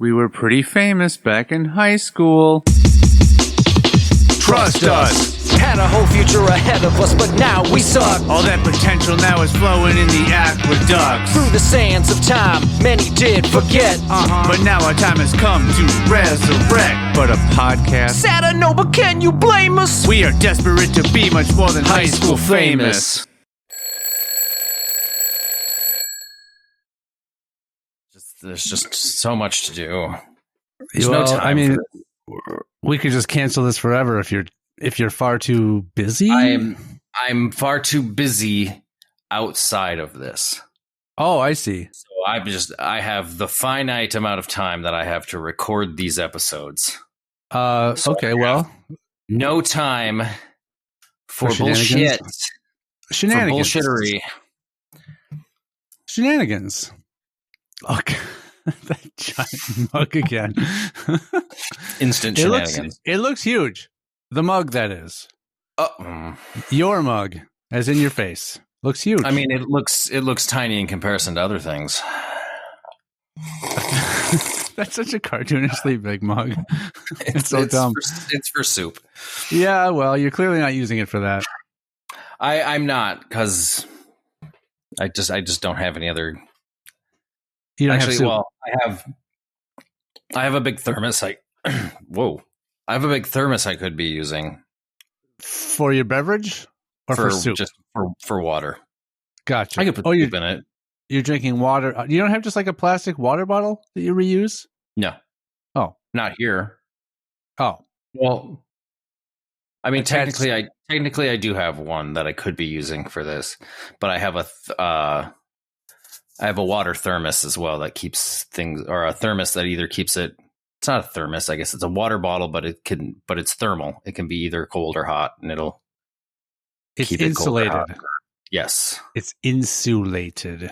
We were pretty famous back in high school. Trust us! Had a whole future ahead of us, but now we suck. All that potential now is flowing in the aqueducts. Through the sands of time, many did forget. But now our time has come to resurrect. But a podcast? Sad I know, but can you blame us? We are desperate to be much more than high school famous. There's just so much to do. There's Well, no time. I mean, for this. we could just cancel this forever if you're far too busy. I'm far too busy outside of this. Oh, I see. So I have the finite amount of time that I have to record these episodes. Okay, well, No time for shenanigans? bullshit. Shenanigans. For bullshittery. Shenanigans. Okay. That giant mug again. Instant shenanigans. It looks huge. The mug, that is. Oh. Your mug, as in your face. Looks huge. I mean, it looks tiny in comparison to other things. That's such a cartoonishly big mug. It's so dumb. It's for soup. Yeah, well, you're clearly not using it for that. I'm not, because I just don't have any other. You don't Actually, have soup. well, I have a big thermos. Whoa, I have a big thermos I could be using For your beverage or for soup? Just for water. Gotcha. I could put soup in it. You're drinking water. You don't have just like a plastic water bottle that you reuse? No. Oh. Not here. Oh. Well, I mean, Attached- technically, I do have one that I could be using for this, but I have a water thermos as well that keeps things, or a thermos that either keeps it. It's not a thermos, I guess it's a water bottle, but it's thermal. It can be either cold or hot, and It's keep it cold or insulated. hot. Yes. It's insulated.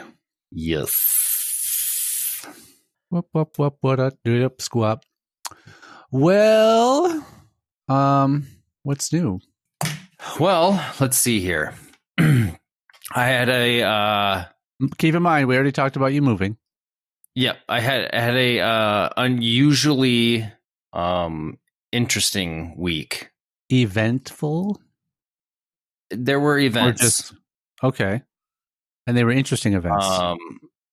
Yes. What do up squat. Well, what's new? Well, let's see here. I had a Keep in mind, we already talked about you moving. Yep, I had a unusually interesting week. Eventful? There were events. Okay. And they were interesting events.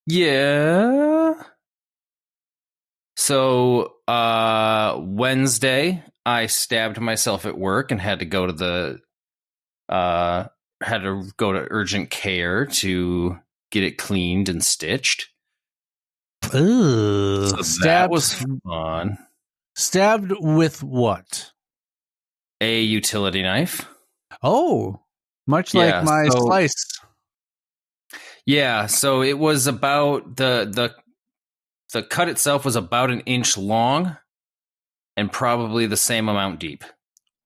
Yeah. So Wednesday, I stabbed myself at work and had to go to urgent care to get it cleaned and stitched. Ugh. So that was fun. Stabbed with what? A utility knife. Oh, much like my slice. Yeah, so it was about the cut itself was about an inch long and probably the same amount deep.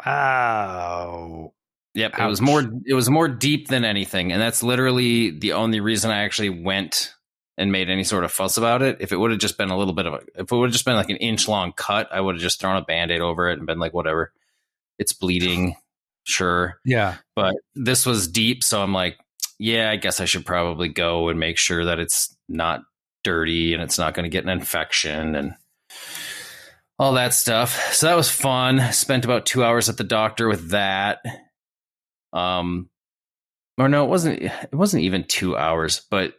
Ow. Yep, Ouch. it was more deep than anything, and that's literally the only reason I actually went and made any sort of fuss about it. If it would have just been like an inch long cut, I would have just thrown a Band-Aid over it and been like, whatever. It's bleeding, sure. Yeah. But this was deep, so I'm like, yeah, I guess I should probably go and make sure that it's not dirty and it's not going to get an infection and all that stuff. So that was fun. Spent about 2 hours at the doctor with that. Or no, it wasn't even 2 hours, but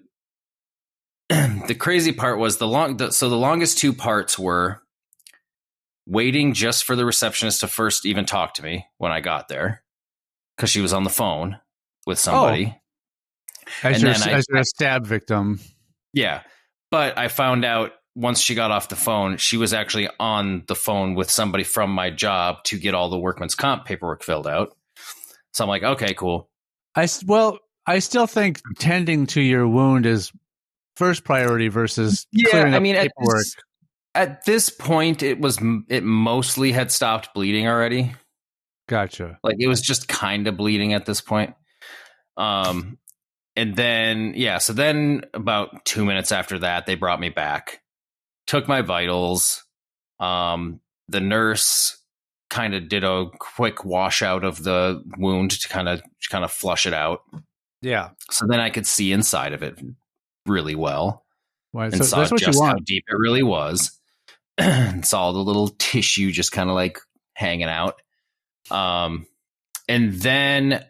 the crazy part was the longest two parts were waiting just for the receptionist to first even talk to me when I got there, because she was on the phone with somebody. As your stab victim. Yeah. But I found out once she got off the phone, she was actually on the phone with somebody from my job to get all the workman's comp paperwork filled out. So I'm like, okay, cool. I still think tending to your wound is first priority versus clearing up paperwork. At this point, it mostly had stopped bleeding already. Gotcha. Like it was just kind of bleeding at this point. And then, so then about 2 minutes after that, they brought me back, took my vitals. The nurse kind of did a quick washout of the wound to kind of flush it out. Yeah. So then I could see inside of it really well. Well, And so saw that's what just you how want. deep it really was. saw the little tissue just kind of like hanging out. And then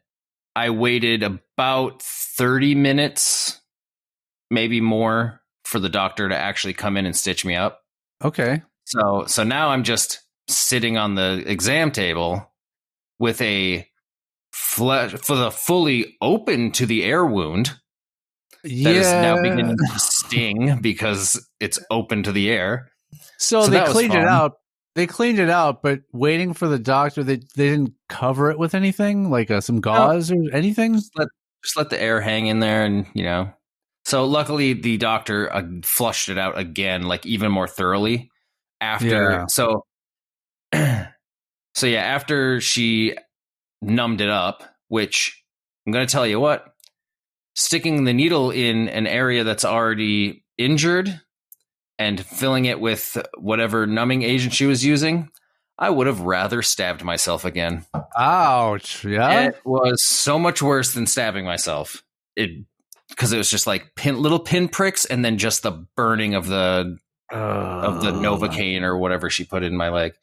I waited about 30 minutes, maybe more, for the doctor to actually come in and stitch me up. Okay. So now I'm just sitting on the exam table with a fully open to the air wound that is now beginning to sting because it's open to the air. So they cleaned it out. They cleaned it out, but waiting for the doctor, they didn't cover it with anything, like some gauze or anything? Just let the air hang in there and, So luckily the doctor flushed it out again, like even more thoroughly after. Yeah. So yeah, after she numbed it up, which I'm going to tell you what, sticking the needle in an area that's already injured and filling it with whatever numbing agent she was using, I would have rather stabbed myself again. Ouch. Yeah. It was so much worse than stabbing myself. Because it was just like little pin pricks and then just the burning of the Novocaine or whatever she put in my leg.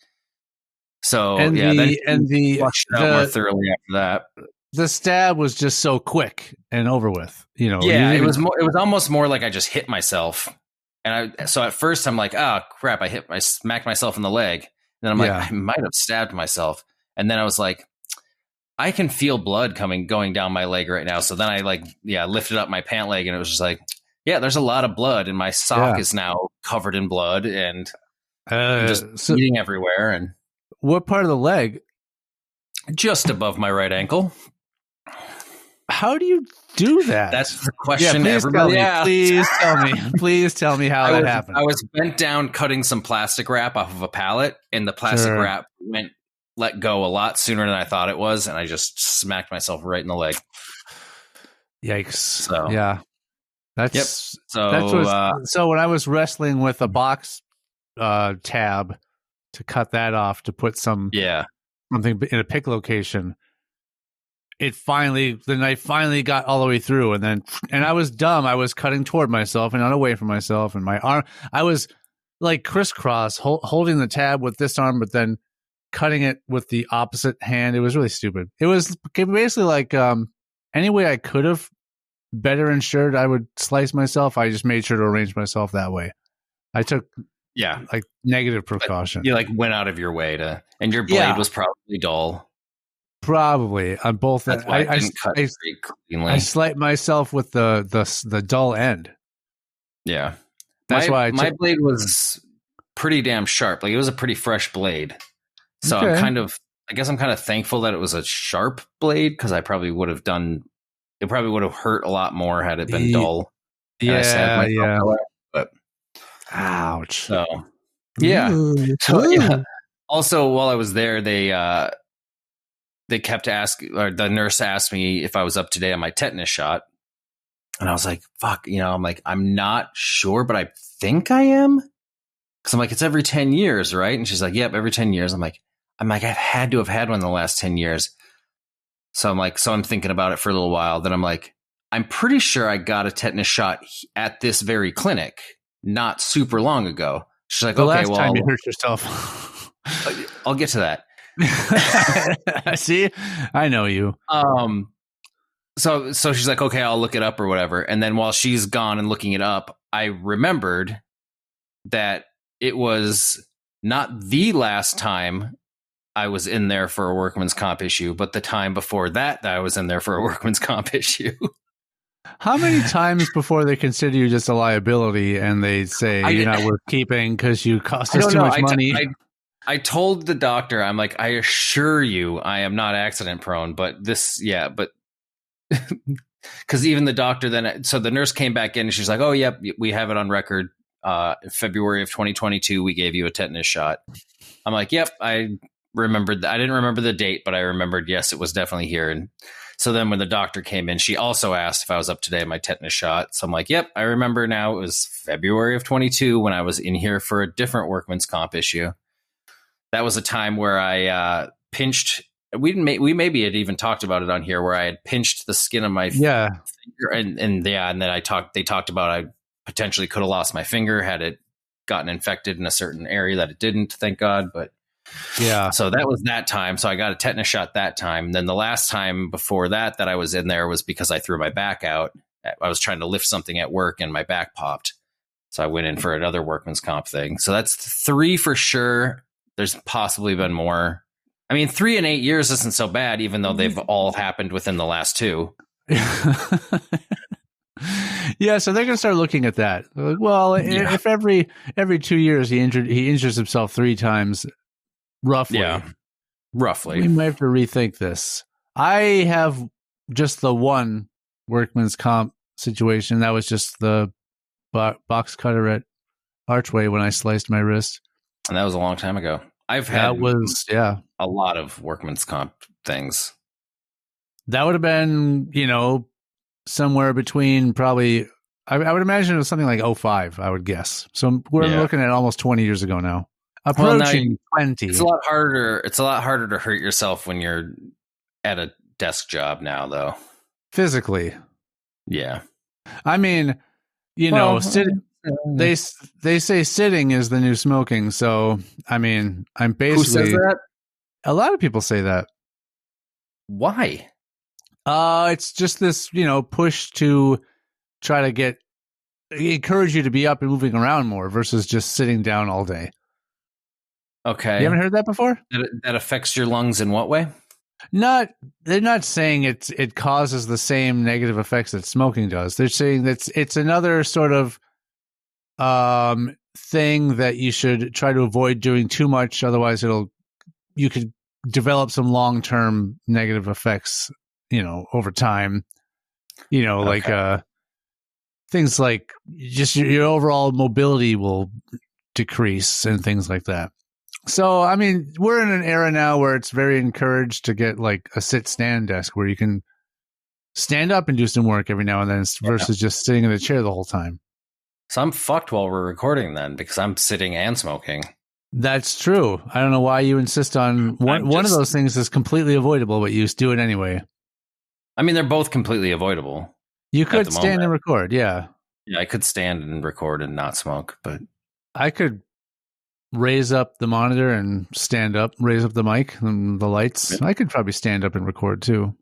So then flushed it out more thoroughly after that. The stab was just so quick and over with. Yeah, it was almost more like I just hit myself. And so at first I'm like, oh crap, I smacked myself in the leg. And then I'm like, I might have stabbed myself. And then I was like, I can feel blood going down my leg right now. So then I lifted up my pant leg and it was just like, yeah, there's a lot of blood and my sock is now covered in blood and just bleeding everywhere. And what part of the leg? Just above my right ankle. How do you do that? That's the question everybody asks. Please tell me how that happened. I was bent down cutting some plastic wrap off of a pallet, and the plastic wrap let go a lot sooner than I thought it was, and I just smacked myself right in the leg. Yikes. So yeah. So when I was wrestling with a box tab to cut that off to put something in a pick location, the knife finally got all the way through, and I was dumb. I was cutting toward myself and not away from myself, and my arm, I was like crisscross holding the tab with this arm, but then cutting it with the opposite hand. It was really stupid. It was basically like any way I could have better ensured I would slice myself, I just made sure to arrange myself that way. I took like negative precaution. You like went out of your way to, and your blade was probably dull. Probably on both. That's why I didn't cut very cleanly. I sliced myself with the dull end. Yeah, that's why my blade was pretty damn sharp. Like it was a pretty fresh blade. So I'm kind of thankful that it was a sharp blade because it probably would have hurt a lot more had it been dull. But ouch. So yeah. Also, while I was there, they kept asking, or the nurse asked me if I was up to date on my tetanus shot. And I was like, fuck, I'm like, I'm not sure, but I think I am. Cause I'm like, it's every 10 years, right? And she's like, yep, every 10 years. I'm like, I've had to have had one in the last 10 years. So I'm like, I'm thinking about it for a little while. Then I'm like, I'm pretty sure I got a tetanus shot at this very clinic not super long ago. She's like, last time you hurt yourself. I'll get to that. See, I know you. So she's like, okay, I'll look it up or whatever. And then while she's gone and looking it up, I remembered that it was not the last time I was in there for a workman's comp issue, but the time before that I was in there for a workman's comp issue. How many times before they consider you just a liability and they say you're not worth keeping because you cost us too much money? I told the doctor, I'm like, I assure you I am not accident prone, but because even the doctor then, so the nurse came back in and she's like, oh, yep, we have it on record. February of 2022, we gave you a tetanus shot. I'm like, yep, I remembered. I didn't remember the date, but I remembered, yes, it was definitely here. And so then when the doctor came in, she also asked if I was up to date on my tetanus shot. So I'm like, yep, I remember now. It was February of 22 when I was in here for a different workman's comp issue. That was a time where I pinched. We maybe had even talked about it on here, where I had pinched the skin of my finger, and then they talked about I potentially could have lost my finger had it gotten infected in a certain area that it didn't, thank God. But Yeah. so that was that time. So I got a tetanus shot that time. And then the last time before that I was in there was because I threw my back out. I was trying to lift something at work and my back popped. So I went in for another workman's comp thing. So that's 3 for sure. There's possibly been more. I mean, 3 in 8 years isn't so bad, even though they've all happened within the last 2. Yeah, so they're going to start looking at that. Well, if every 2 years he injures himself 3 times, roughly. Yeah, roughly. We might have to rethink this. I have just the one workman's comp situation. That was just the box cutter at Archway when I sliced my wrist. And that was a long time ago. I've had a lot of workman's comp things. That would have been, somewhere between probably, I would imagine it was something like 05, I would guess. So we're looking at almost 20 years ago now. Approaching 20. It's a lot harder. It's a lot harder to hurt yourself when you're at a desk job now, though. Physically. Yeah. I mean, they say sitting is the new smoking. So, I mean, I'm basically. Who says that? A lot of people say that. Why? It's just this, push to try to encourage you to be up and moving around more versus just sitting down all day. Okay. You haven't heard that before? That affects your lungs in what way? They're not saying it causes the same negative effects that smoking does. They're saying that it's another sort of thing that you should try to avoid doing too much. Otherwise, you could develop some long-term negative effects, over time. Like things like just your overall mobility will decrease and things like that. So, I mean, we're in an era now where it's very encouraged to get like a sit-stand desk where you can stand up and do some work every now and then versus just sitting in the chair the whole time. So I'm fucked while we're recording then because I'm sitting and smoking. That's true. I don't know why you insist on one of those things is completely avoidable, but you just do it anyway. I mean, they're both completely avoidable. You could stand and record, yeah. Yeah, I could stand and record and not smoke, but I could raise up the monitor and stand up, raise up the mic and the lights. I could probably stand up and record too.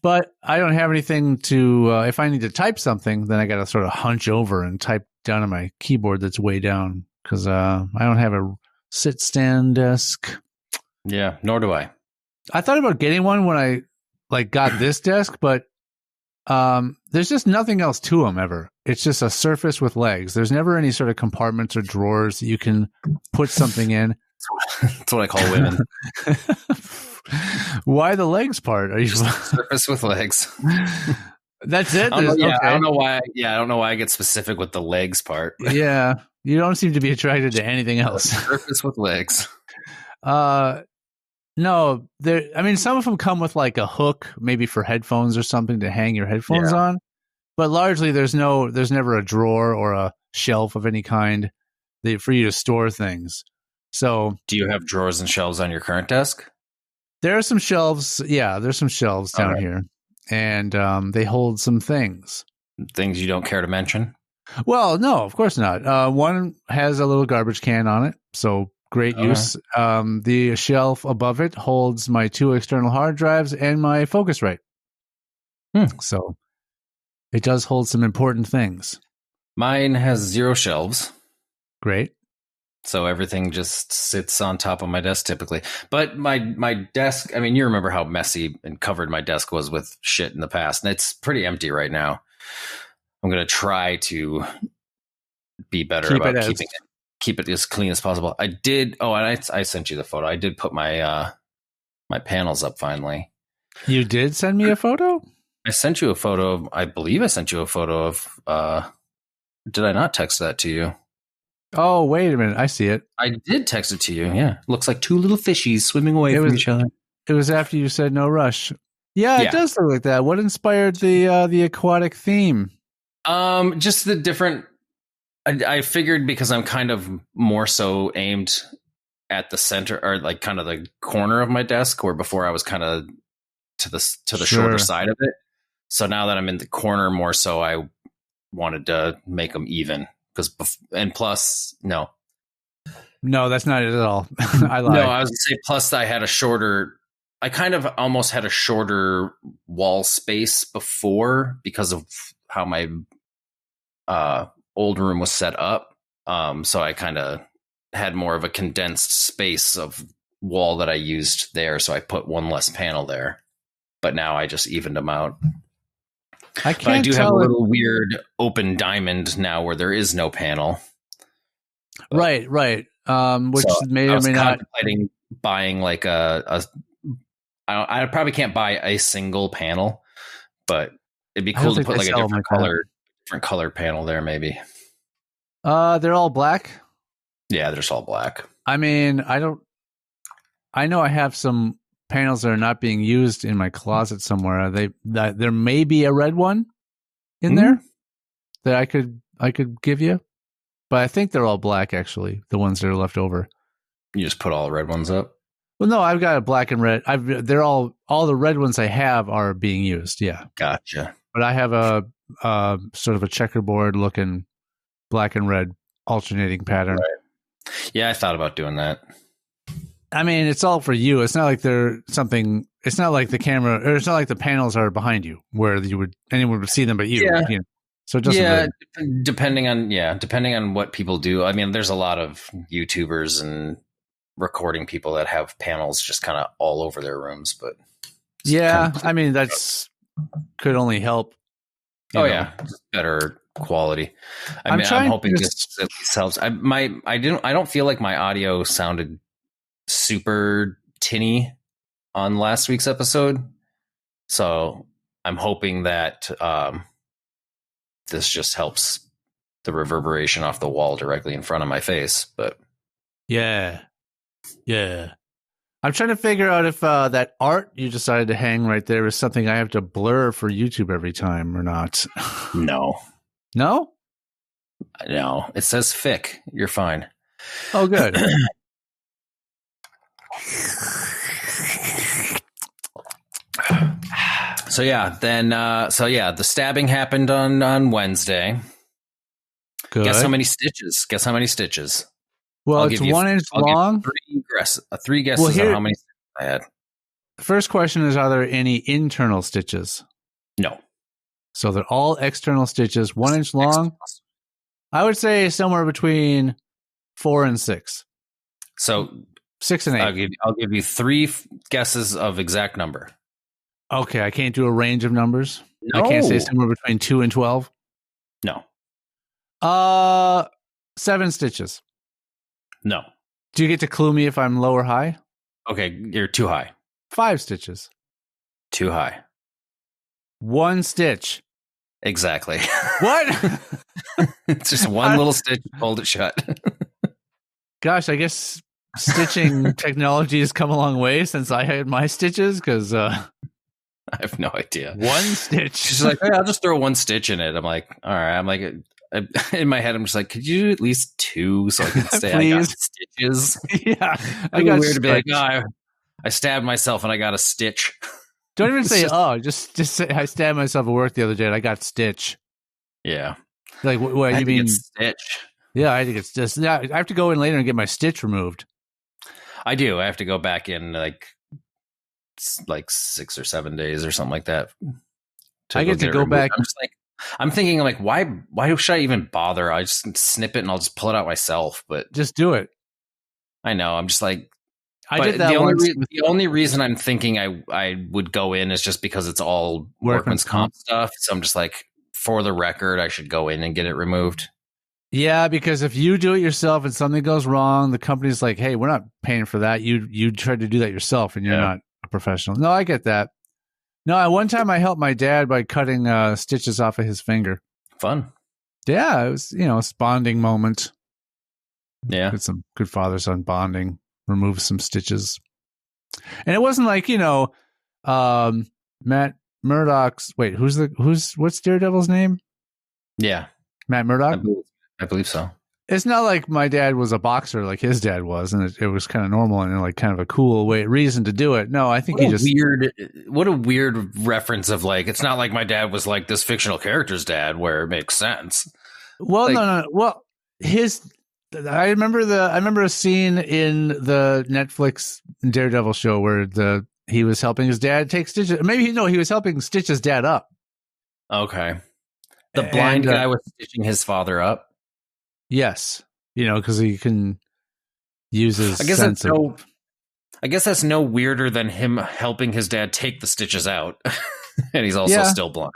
But I don't have anything to, if I need to type something, then I got to sort of hunch over and type down on my keyboard that's way down because I don't have a sit-stand desk. Yeah, nor do I. I thought about getting one when I got this desk, but there's just nothing else to them ever. It's just a surface with legs. There's never any sort of compartments or drawers that you can put something in. That's what I call women. Why the legs part? Are you surface with legs? That's it. I don't know why. Yeah, I don't know why I get specific with the legs part. Yeah, you don't seem to be attracted to anything else. Surface with legs. No, some of them come with like a hook, maybe for headphones or something to hang your headphones on. But largely, there's never a drawer or a shelf of any kind for you to store things. So, do you have drawers and shelves on your current desk? There are some shelves. Yeah, there's some shelves down here, and they hold some things. Things you don't care to mention? Well, no, of course not. One has a little garbage can on it, so great use. The shelf above it holds my 2 external hard drives and my Focusrite. So it does hold some important things. Mine has 0 shelves. Great. So everything just sits on top of my desk typically. But my desk, I mean, you remember how messy and covered my desk was with shit in the past. And it's pretty empty right now. I'm going to try to be better about keep it as clean as possible. I did. Oh, and I sent you the photo. I did put my my panels up finally. You did send me a photo? I sent you a photo. I believe I sent you a photo of. Did I not text that to you? Oh, wait a minute. I see it. I did text it to you. Yeah. Looks like 2 little fishies swimming away from each other. It was after you said no rush. Yeah, it does look like that. What inspired the aquatic theme? Just the different. I figured because I'm kind of more so aimed at the center or like kind of the corner of my desk, where before I was kind of to the shorter side of it. So now that I'm in the corner more so, I wanted to make them even and plus, no. No, that's not it at all. I lied. No, I was going to say, plus I kind of almost had a shorter wall space before because of how my old room was set up. So I kind of had more of a condensed space of wall that I used there. So I put one less panel there. But now I just evened them out. But I do have a little weird open diamond now where there is no panel. Right. Which so may or may not. Contemplating buying like I probably can't buy a single panel, but it'd be cool to put like a different color panel there, maybe. They're all black. Yeah, they're just all black. I mean, I know I have some panels that are not being used in my closet somewhere. There may be a red one in there that I could give you, but I think they're all black actually. The ones that are left over. You just put all the red ones up. Well, no, I've got a black and red. They're all the red ones I have are being used. Yeah, gotcha. But I have a sort of a checkerboard looking black and red alternating pattern. Right. Yeah, I thought about doing that. I mean, it's all for you. It's not like it's not like the camera, or it's not like the panels are behind you where anyone would see them but you. Yeah. You know? So it doesn't really... depending on what people do. I mean, there's a lot of YouTubers and recording people that have panels just kind of all over their rooms, but yeah, I mean, that's could only help. Yeah, better quality. I'm hoping this at least helps. I don't feel like my audio sounded super tinny on last week's episode, so I'm hoping that this just helps the reverberation off the wall directly in front of my face. But yeah, I'm trying to figure out if that art you decided to hang right there is something I have to blur for YouTube every time or not. No, it says fic. You're fine. Oh, good. The stabbing happened on Wednesday. Good. Guess how many stitches? Well, it's 1 inch long. Three guesses on how many stitches I had. The first question is, are there any internal stitches? No. So they're all external stitches, 1 inch long. I would say somewhere between 4 and 6. So 6 and 8. I'll give you 3 guesses of exact number. Okay, I can't do a range of numbers. No. I can't say somewhere between 2 and 12. No. 7 stitches. No. Do you get to clue me if I'm low or high? Okay, you're too high. 5 stitches. Too high. 1 stitch. Exactly. What? It's just one little stitch, hold it shut. Gosh, I guess stitching technology has come a long way since I had my stitches, because I have no idea. 1 stitch. She's like, hey, I'll just throw 1 stitch in it. I'm like, all right. I'm like, in my head, I'm just like, could you do at least 2 so I can say I got stitches? Yeah, I got weird to be like, I stabbed myself and I got a stitch. Don't even say, just say, I stabbed myself at work the other day and I got stitch. Yeah. Like, what you mean? Stitch. Yeah, I think it's just, yeah, I have to go in later and get my stitch removed. I do. I have to go back in like 6 or 7 days or something like that. I get to go back. I'm just like, I'm thinking like, why should I even bother? I just snip it and I'll just pull it out myself. But just do it. I know. I'm just like, I did that the only reason I'm thinking I would go in is just because it's all workman's comp stuff. So I'm just like, for the record, I should go in and get it removed. Yeah, because if you do it yourself and something goes wrong, the company's like, hey, we're not paying for that. You tried to do that yourself and you're not a professional. No, I get that. No, one time I helped my dad by cutting stitches off of his finger. Fun. Yeah, it was, a bonding moment. Yeah. Did some good father-son bonding. Remove some stitches. And it wasn't like, Matt Murdock's, wait, what's Daredevil's name? Yeah. Matt Murdock? I believe so. It's not like my dad was a boxer like his dad was, and it was kind of normal and like kind of a cool reason to do it. No, I think what a weird reference of like, it's not like my dad was like this fictional character's dad where it makes sense. Well, Like- no. Well, I remember a scene in the Netflix Daredevil show where he was helping his dad take stitches. Maybe he was helping stitch his dad up. Okay. The blind And, guy was stitching his father up. Yes, because he can use his I guess sense of. I guess that's no weirder than him helping his dad take the stitches out, and he's also Yeah. still blind.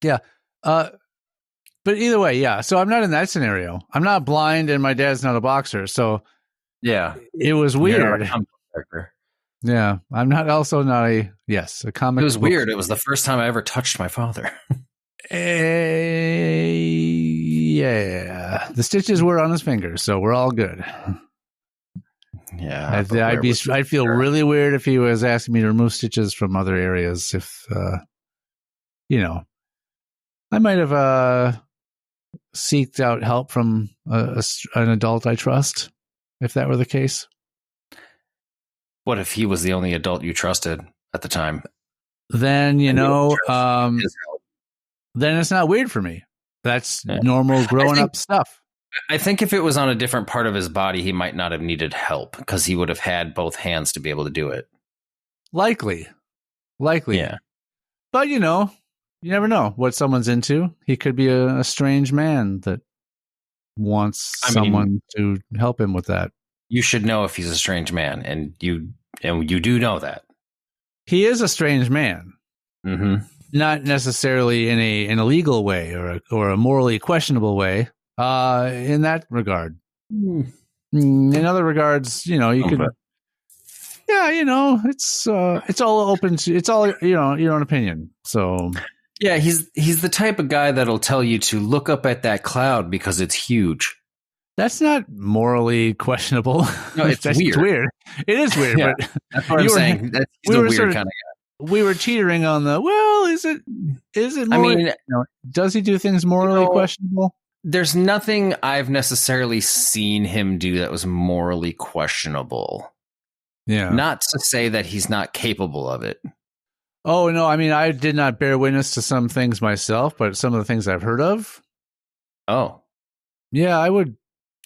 Yeah. But either way, yeah. So I'm not in that scenario. I'm not blind, and my dad's not a boxer. So Yeah, it was You're weird. a comic character. Yeah, I'm not a comic. It was book. weird. It was the first time I ever touched my father. Yeah, the stitches were on his fingers, so we're all good. Yeah, I'd feel really weird if he was asking me to remove stitches from other areas. If I might have seeked out help from an adult I trust, if that were the case. What if he was the only adult you trusted at the time? Then His help. then it's not weird for me. That's Yeah. normal growing up stuff. I think if it was on a different part of his body, he might not have needed help because he would have had both hands to be able to do it. Likely. Yeah. But you never know what someone's into. He could be a strange man that wants someone to help him with that. You should know if he's a strange man, and you do know that. He is a strange man. Mm-hmm. Not necessarily in a legal way or a morally questionable way. In that regard, in other regards, you could. Yeah, it's all open to it's all your own opinion. So Yeah, he's the type of guy that'll tell you to look up at that cloud because it's huge. that's not morally questionable. No, it's That's weird. weird. It is weird, Yeah, but that's what I'm saying. He's we a were weird sort of- kind of guy. we were teetering on the is it I morally, mean, does he do things morally questionable? there's nothing I've necessarily seen him do that was morally questionable. Yeah. Not to say that he's not capable of it. Oh no, I mean I did not bear witness to some things myself, but some of the things I've heard of. Oh, Yeah, I would.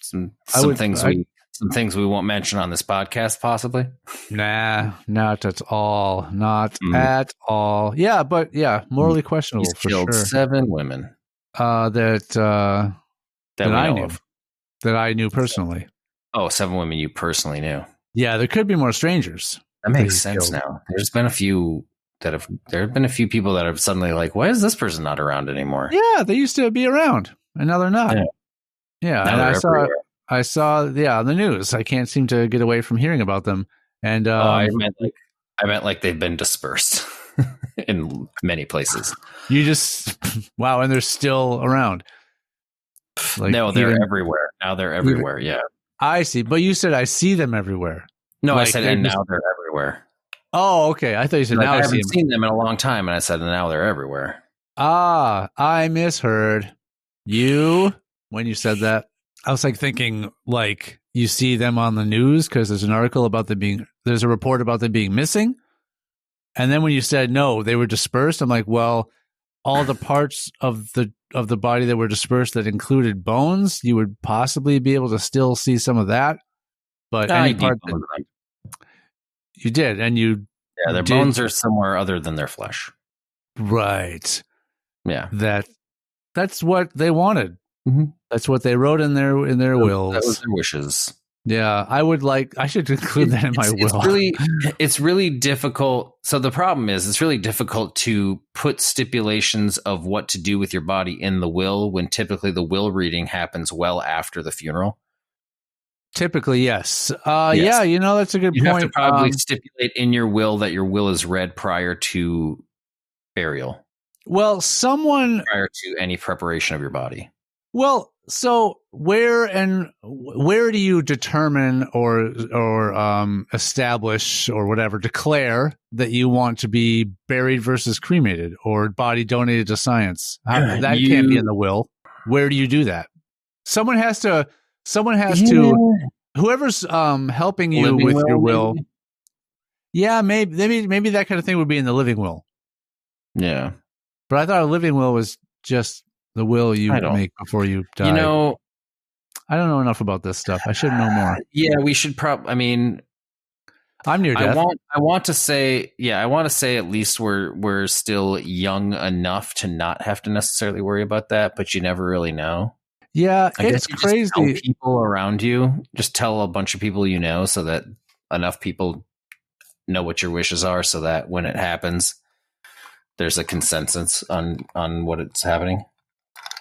some would- things we won't mention on this podcast, possibly. Nah, not at all. Not Mm. at all. Yeah, but morally questionable He's for killed sure. 7 women That that we I know knew. of. That I knew personally. Oh, 7 women you personally knew. Yeah, there could be more strangers. That makes he's sense killed. now. There have been a few people that have suddenly like, why is this person not around anymore? Yeah, they used to be around, and now they're not. Yeah. Yeah, Now and they're everywhere. I saw on the news. I can't seem to get away from hearing about them. And I meant like they've been dispersed in many places. you just wow, and they're still around. Like, No, they're even- everywhere. Now they're everywhere. Yeah. I see, but you said I see them everywhere. No, Like, I said, they're and just- now they're everywhere. Oh, okay. I thought you said Like, now I I see haven't them. seen them in a long time, and I said, and now they're everywhere. Ah, I misheard you when you said that. I was like thinking like you see them on the news because there's a report about them being missing. And then when you said no, they were dispersed, I'm like, well, all the parts of the body that were dispersed that included bones, you would possibly be able to still see some of that. But any part that you did, and you their did- bones are somewhere other than their flesh. right. Yeah. That's what they wanted. Mhm. That's what they wrote in their wills. That was their wishes. Yeah, I should include that in my will. It's really difficult. So the problem is it's really difficult to put stipulations of what to do with your body in the will when typically the will reading happens well after the funeral. Typically, yes. Yes. Yeah, that's a good You point. have to probably stipulate in your will that your will is read prior to burial, Well, prior to any preparation of your body. Well, so where do you determine or establish or whatever declare that you want to be buried versus cremated or body donated to science? That can't be in the will. Where do you do that? Someone has to. Whoever's helping you Living with your will. maybe? Yeah, maybe that kind of thing would be in the living will. Yeah. But I thought a living will was just The will you I don't- make before you die. You know, I don't know enough about this stuff. I should know more. yeah, we should probably. I mean, I'm near death. I want to say, yeah, I want to say at least we're still young enough to not have to necessarily worry about that, but you never really know. Yeah, I it's guess you just tell crazy. people around you, just tell a bunch of people you know, so that enough people know what your wishes are, so that when it happens, there's a consensus on what it's happening.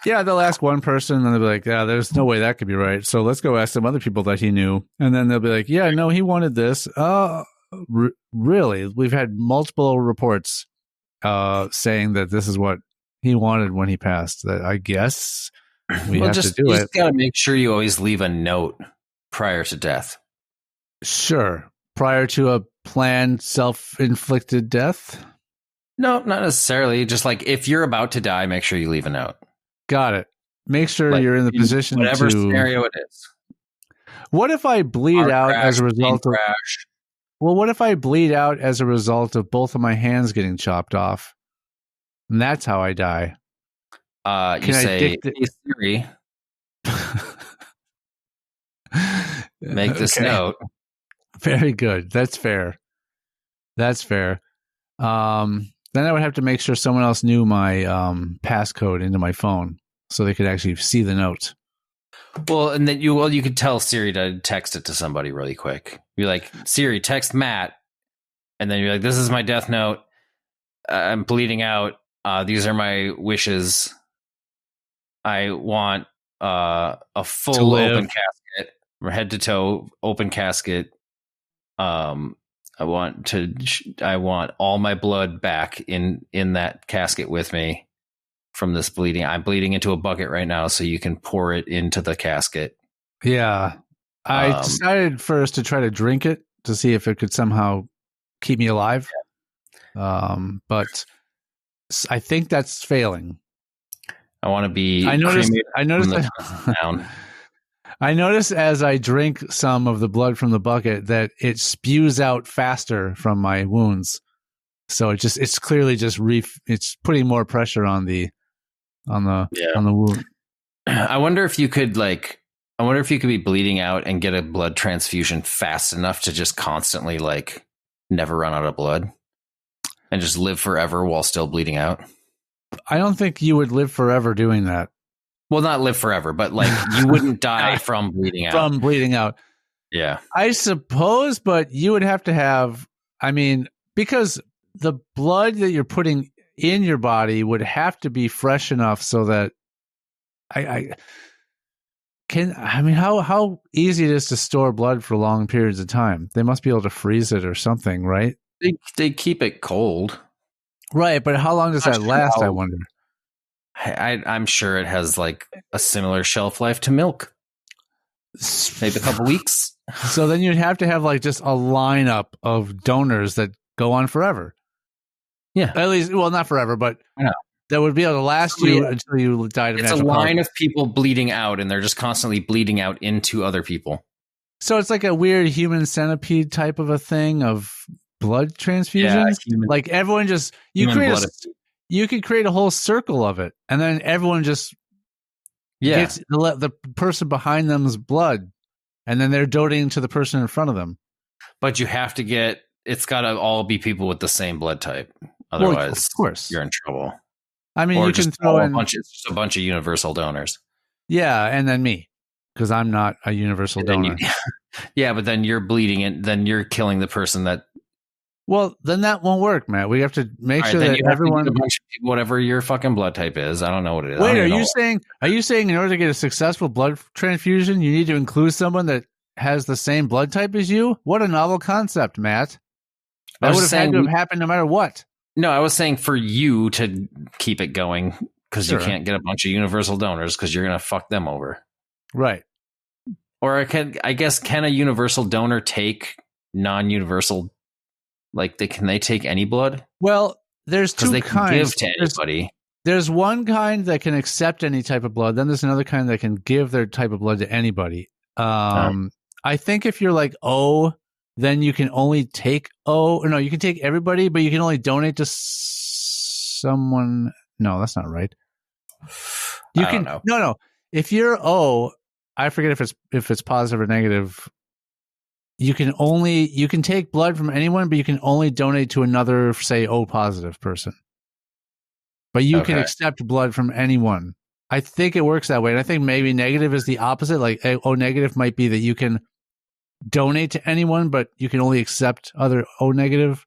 Yeah, they'll ask one person, and they'll be like, "Yeah, there's no way that could be right." So let's go ask some other people that he knew, and then they'll be like, "Yeah, no, he wanted this." Really? We've had multiple reports saying that this is what he wanted when he passed. That I guess we have to do you it. just got to make sure you always leave a note prior to death. Sure, prior to a planned self-inflicted death. No, not necessarily. Just like if you're about to die, make sure you leave a note. Got it. Make sure Like, you're in the position whatever to. scenario it is. What if I bleed Car out crash, as a result plane of? crash. Well, what if I bleed out as a result of both of my hands getting chopped off? And that's how I die. You Can I say, dict it- "Hey Siri, make this Okay. note." Very good. That's fair. That's fair. Then I would have to make sure someone else knew my passcode into my phone so they could actually see the note. Well, and then you could tell Siri to text it to somebody really quick. You're like, "Siri, text Matt," and then you're like, "This is my death note. I'm bleeding out. These are my wishes. I want a To full live. open casket, from head to toe open casket. I want all my blood back in that casket with me from this bleeding. I'm bleeding into a bucket right now, so you can pour it into the casket." Yeah. I Um, decided first to try to drink it to see if it could somehow keep me alive. But I think that's failing. I want to be. I noticed. cremated I noticed. from the down. I noticed as I drink some of the blood from the bucket that it spews out faster from my wounds. So it's clearly just it's putting more pressure on the wound. I wonder if you could be bleeding out and get a blood transfusion fast enough to just constantly never run out of blood and just live forever while still bleeding out. I don't think you would live forever doing that. Well, not live forever, but you wouldn't die from bleeding out. From bleeding out. Yeah. I suppose, but you would have to have, because the blood that you're putting in your body would have to be fresh enough so that how easy it is to store blood for long periods of time. They must be able to freeze it or something, right? They keep it cold. Right, but how long does that last, I wonder? I'm sure it has a similar shelf life to milk. Maybe a couple weeks. So then you'd have to have just a lineup of donors that go on forever. Yeah. At least, well, not forever, but I know. That would be able to last you until you died of It's natural a line causes. of people bleeding out, and they're just constantly bleeding out into other people. So it's like a weird human centipede type of a thing of blood transfusions. Like everyone just you could create a whole circle of it, and then everyone just gets the person behind them's blood, and then they're donating to the person in front of them. But you have to it's got to all be people with the same blood type. Otherwise, of course, you're in trouble. I mean, or you just can throw in just a bunch of universal donors. Yeah, and then me, because I'm not a universal donor. Yeah, but then you're bleeding and then you're killing the person that. Well, then that won't work, Matt. We have to make sure that everyone, a bunch of people, whatever your fucking blood type is, I don't know what it is. Wait, are you saying in order to get a successful blood transfusion, you need to include someone that has the same blood type as you? What a novel concept, Matt. That would have had to have happened no matter what. No, I was saying for you to keep it going because you can't get a bunch of universal donors because you're going to fuck them over. Right. Or can a universal donor take non-universal? Can they take any blood? Well, there's two they kinds. Can give to anybody. There's one kind that can accept any type of blood. Then there's another kind that can give their type of blood to anybody. I think if you're O, then you can only take O. Or no, you can take everybody, but you can only donate to someone. No, that's not right. I don't know. No. If you're O, I forget if it's positive or negative. You can take blood from anyone, but you can only donate to another, say, O positive person. But you can accept blood from anyone. I think it works that way. And I think maybe negative is the opposite. Like O negative might be that you can donate to anyone, but you can only accept other O negative.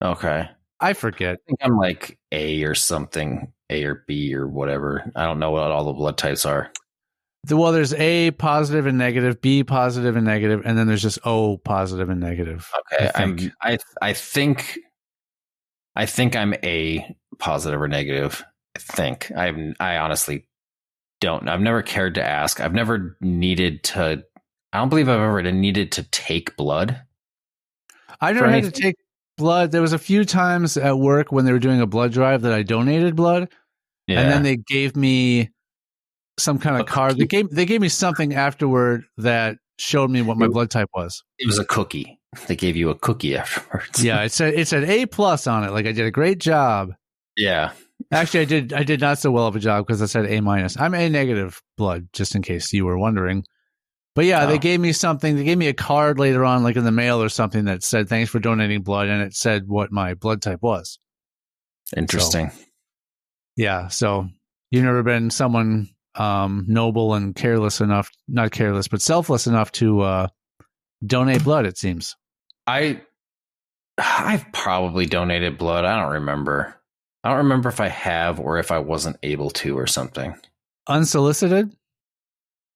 Okay. I forget. I think I'm like A or something, A or B or whatever. I don't know what all the blood types are. Well, there's A positive and negative, B positive and negative, and then there's just O positive and negative. Okay. I think I'm A positive or negative. I think. I honestly don't. I've never cared to ask. I've never needed to. I don't believe I've ever needed to take blood. I never had to take blood. There was a few times at work when they were doing a blood drive that I donated blood, and then they gave me some kind of card. They gave me something afterward that showed me what my blood type was. It was a cookie. They gave you a cookie afterwards. Yeah, it said A+ on it. Like I did a great job. Yeah. Actually, I did not so well of a job because I said A-. I'm A negative blood, just in case you were wondering. But yeah, they gave me something. They gave me a card later on, like in the mail or something, that said, "Thanks for donating blood," and it said what my blood type was. Interesting. So you've never been someone noble and careless enough, not careless, but selfless enough to donate blood, it seems. I've probably donated blood. I don't remember if I have or if I wasn't able to or something. Unsolicited?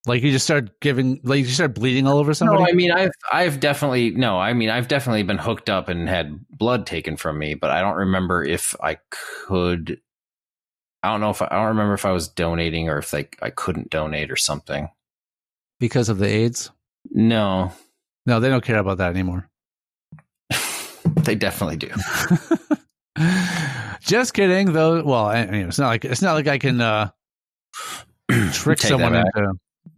Like you just start bleeding all over somebody? No, I mean I've definitely been hooked up and had blood taken from me, but I don't remember if I could. I don't remember if I was donating or if I couldn't donate or something. Because of the AIDS? No, they don't care about that anymore. They definitely do. Just kidding, though. Well, I mean, it's not like I can trick someone into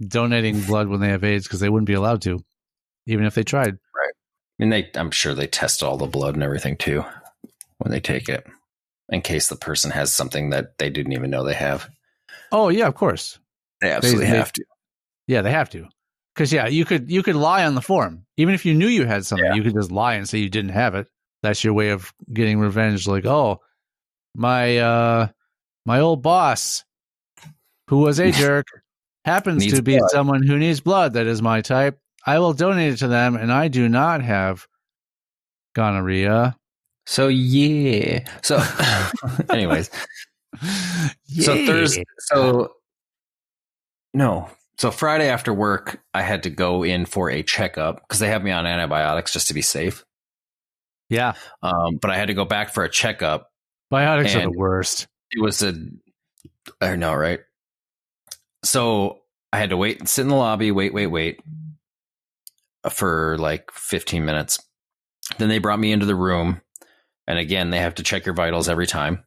donating blood when they have AIDS, because they wouldn't be allowed to, even if they tried. Right. I mean, I'm sure they test all the blood and everything too when they take it, in case the person has something that they didn't even know they have. Oh yeah, of course. They absolutely have to. Yeah, they have to. Because you could lie on the form, even if you knew you had something. You could just lie and say you didn't have it. That's your way of getting revenge. Like, oh, my old boss, who was a jerk, happens to be someone who needs blood that is my type. I will donate it to them, and I do not have gonorrhea. So yeah. So, anyways, So Friday after work, I had to go in for a checkup because they have me on antibiotics just to be safe. Yeah. But I had to go back for a checkup. Biotics are the worst. It was I know, right? So I had to wait and sit in the lobby, wait for like 15 minutes. Then they brought me into the room. And again, they have to check your vitals every time.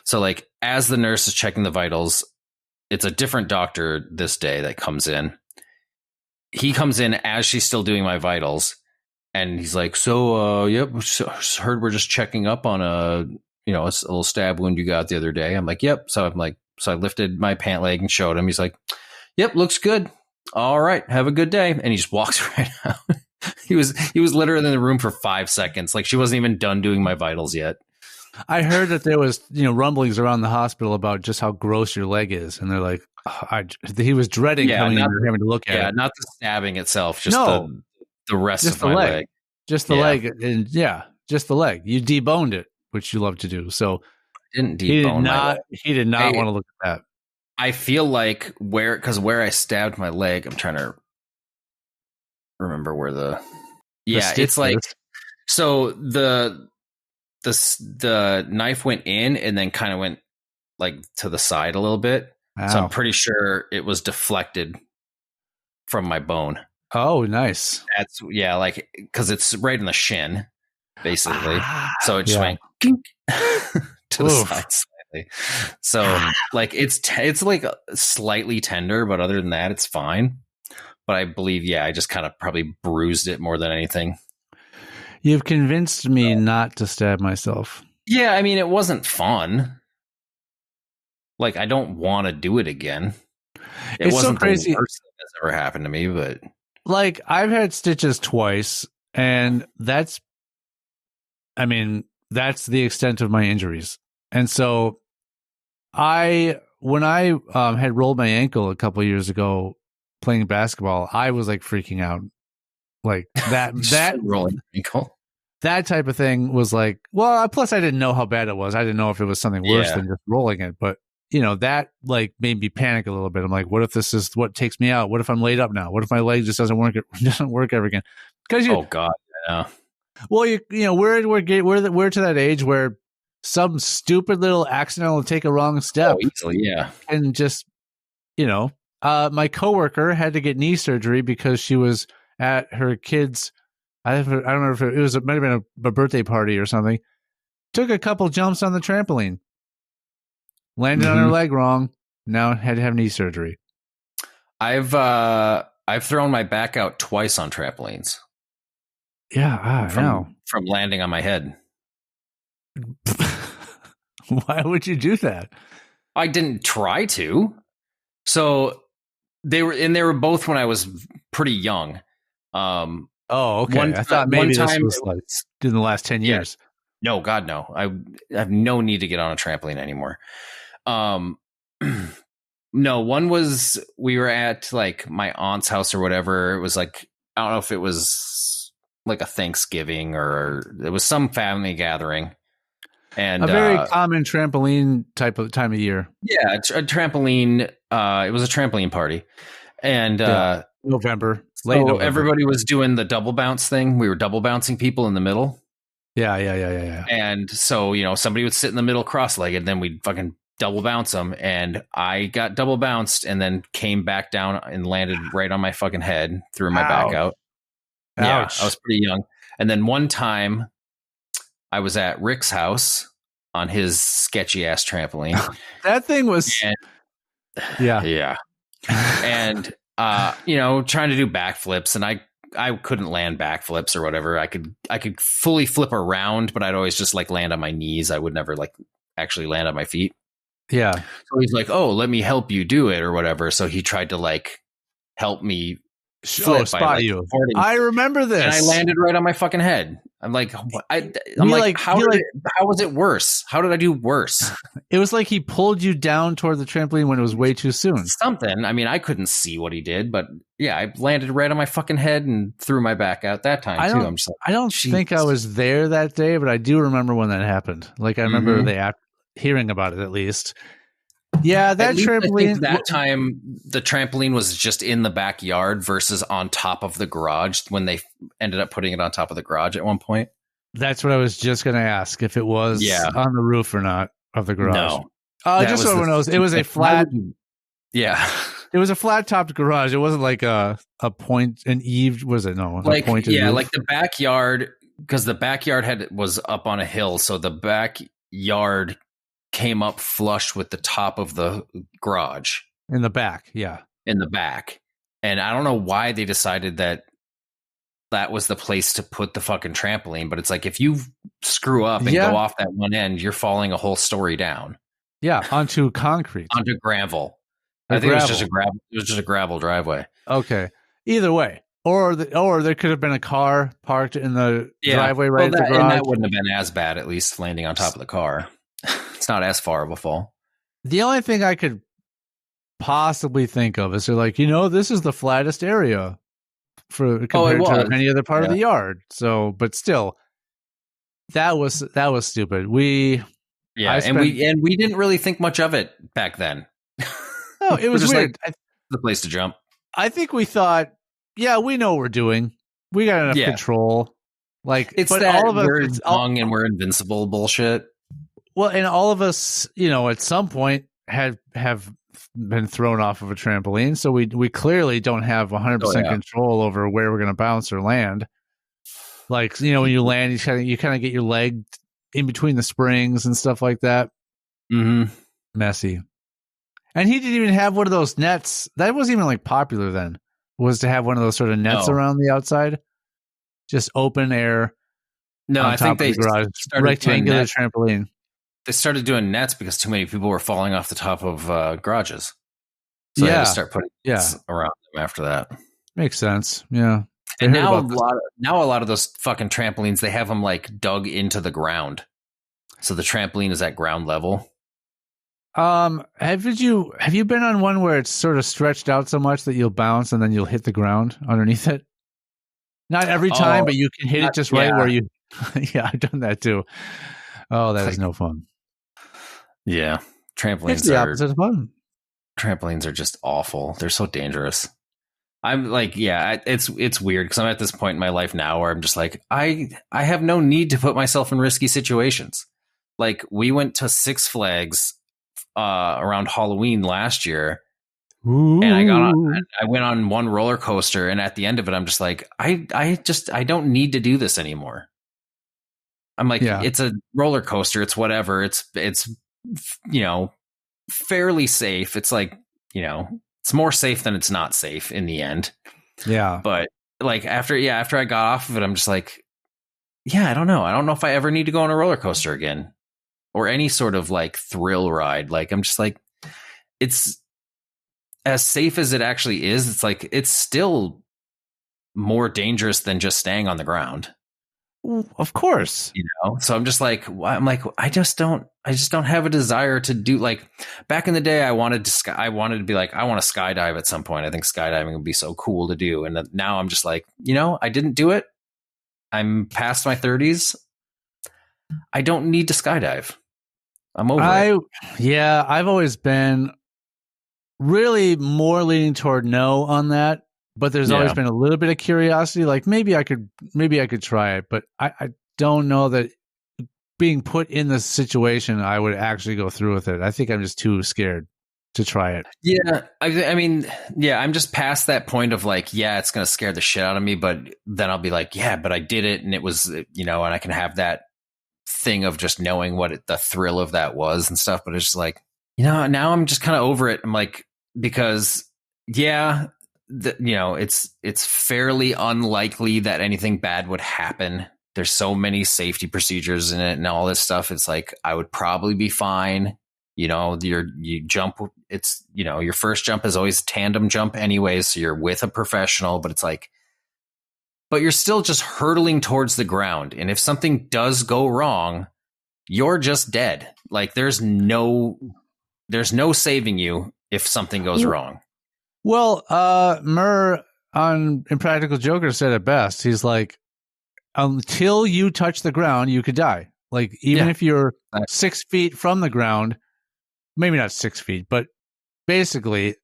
So like as the nurse is checking the vitals, it's a different doctor this day that comes in. He comes in as she's still doing my vitals. And he's like, yep, heard we're just checking up on a little stab wound you got the other day. I'm like, yep. So I lifted my pant leg and showed him. He's like, yep, looks good. All right, have a good day. And he just walks right out. He was literally in the room for 5 seconds. Like she wasn't even done doing my vitals yet. I heard that there was, rumblings around the hospital about just how gross your leg is. And they're like, he was dreading coming in and having to look at it. Yeah, not the stabbing itself, just the rest of my leg. Just the leg. And just the leg. You deboned it, which you love to do. So I didn't debone my leg. He did not want to look at that. I feel like where I stabbed my leg, I'm trying to remember where it's like, so the knife went in and then kind of went like to the side a little bit. Wow. So I'm pretty sure it was deflected from my bone. Oh, nice. That's like, cause it's right in the shin basically. So it just went to the side slightly. So like, it's like slightly tender, but other than that, it's fine. But I believe, I just kind of probably bruised it more than anything. You've convinced me not to stab myself. Yeah, I mean, it wasn't fun. Like, I don't want to do it again. It It's so wasn't crazy. the worst thing that's ever happened to me, but Like, I've had stitches twice, and that's the extent of my injuries. And so when I had rolled my ankle a couple of years ago playing basketball, I was like freaking out. Like that rolling ankle. that type of thing was like, well, plus I didn't know how bad it was. I didn't know if it was something worse Yeah. than just rolling it. But, that like made me panic a little bit. I'm like, what if this is what takes me out? What if I'm laid up now? What if my leg just doesn't work ever again? Because Oh God, yeah. well, we're to that age where some stupid little accident will take a wrong step Oh, easily, yeah. and just, my coworker had to get knee surgery because she was at her kid's. I don't know if it might have been a birthday party or something. Took a couple jumps on the trampoline, landed on her leg wrong. Now had to have knee surgery. I've thrown my back out twice on trampolines. Yeah, I know. From landing on my head. Why would you do that? I didn't try to. So they were both when I was pretty young. Oh, okay. I thought maybe this was like in the last 10 years. No, God, no. I have no need to get on a trampoline anymore. No, one was we were at like my aunt's house or whatever. It was like, I don't know if it was like a Thanksgiving or it was some family gathering. And a very common trampoline type of time of year. Yeah, a trampoline. It was a trampoline party. And November. So Late November. everybody was doing the double bounce thing. We were double bouncing people in the middle. Yeah. And so, somebody would sit in the middle cross-legged, then we'd fucking double bounce them. And I got double bounced and then came back down and landed right on my fucking head, threw my back out. Yeah, Ouch. I was pretty young. And then one time I was at Rick's house on his sketchy ass trampoline. That thing was... Yeah. Yeah. And trying to do backflips, and I couldn't land backflips or whatever. I could fully flip around, but I'd always just like land on my knees. I would never like actually land on my feet. Yeah. So he's like, "Oh, let me help you do it," or whatever. So he tried to like help me flip spot you. I remember this. And I landed right on my fucking head. I'm like, how was it worse? How did I do worse? It was like he pulled you down toward the trampoline when it was way too soon. Something. I mean, I couldn't see what he did, but yeah, I landed right on my fucking head and threw my back out that time too. I'm just like, I don't think I was there that day, but I do remember when that happened. Like I remember hearing about it at least. Yeah, that trampoline. That time, the trampoline was just in the backyard versus on top of the garage when they ended up putting it on top of the garage at one point. That's what I was just going to ask, if it was on the roof or not of the garage. No. Just so everyone knows, it was a flat. Yeah. It was a flat topped garage. It wasn't like a point, an eave, was it? No. Like, roof. Like the backyard, because the backyard was up on a hill. So the backyard came up flush with the top of the garage in the back. Yeah. In the back. And I don't know why they decided that was the place to put the fucking trampoline, but it's like, if you screw up and go off that one end, you're falling a whole story down. Yeah. Onto concrete. Onto gravel. I think it was just a gravel driveway. Okay. Either way. Or there could have been a car parked in the driveway right at the garage. And that wouldn't have been as bad, at least landing on top of the car. It's not as far of a fall. The only thing I could possibly think of is they're like, this is the flattest area compared to any other part of the yard. So, but still, that was stupid. We didn't really think much of it back then. No, it was weird. Like, the place to jump. I think we thought, we know what we're doing. We got enough control. Like, it's but that all of us, we're young and we're invincible bullshit. Well, and all of us, at some point have been thrown off of a trampoline, so we clearly don't have 100% control over where we're going to bounce or land. Like, when you land, you kind of get your leg in between the springs and stuff like that. Mm-hmm. Messy. And he didn't even have one of those nets. That wasn't even like popular then. Was to have one of those sort of nets around the outside, just open air. No, I think they started rectangular trampoline. they started doing nets because too many people were falling off the top of garages. So they had to start putting nets around them after that. Makes sense. Yeah. And now a lot of those fucking trampolines, they have them like dug into the ground. So the trampoline is at ground level. Have you been on one where it's sort of stretched out so much that you'll bounce and then you'll hit the ground underneath it? Not every time, but you can hit it just right where you. Yeah, I've done that too. Oh, that is no fun. Yeah, trampolines. It's the opposite of fun. Trampolines are just awful. They're so dangerous. I'm like, it's weird because I'm at this point in my life now where I'm just like, I have no need to put myself in risky situations. Like we went to Six Flags around Halloween last year. Ooh. And I went on one roller coaster, and at the end of it, I'm just like, I don't need to do this anymore. I'm like, it's a roller coaster. It's whatever. It's fairly safe. It's like, it's more safe than it's not safe in the end. Yeah. But like after I got off of it, I'm just like, I don't know. I don't know if I ever need to go on a roller coaster again or any sort of like thrill ride. Like, I'm just like, it's as safe as it actually is. It's like, it's still more dangerous than just staying on the ground. Of course, so I'm just like, I just don't have a desire to do, like back in the day, I wanted to be like, I want to skydive at some point. I think skydiving would be so cool to do. And now I'm just like, I didn't do it. I'm past my 30s. I don't need to skydive. I'm over it. Yeah, I've always been really more leaning toward no on that. But there's always been a little bit of curiosity, like maybe I could try it, but I don't know that being put in this situation, I would actually go through with it. I think I'm just too scared to try it. Yeah, I mean, I'm just past that point of like, it's going to scare the shit out of me, but then I'll be like, but I did it, and it was, and I can have that thing of just knowing what the thrill of that was and stuff. But it's just like, now I'm just kind of over it. I'm like, because it's fairly unlikely that anything bad would happen. There's so many safety procedures in it and all this stuff. It's like, I would probably be fine. You jump. It's, your first jump is always tandem jump anyways. So you're with a professional, but it's like, but you're still just hurtling towards the ground. And if something does go wrong, you're just dead. Like there's no saving you if something goes wrong. Well, Murr on Impractical Joker said it best. He's like, until you touch the ground, you could die. Like, even if you're 6 feet from the ground, maybe not 6 feet, but basically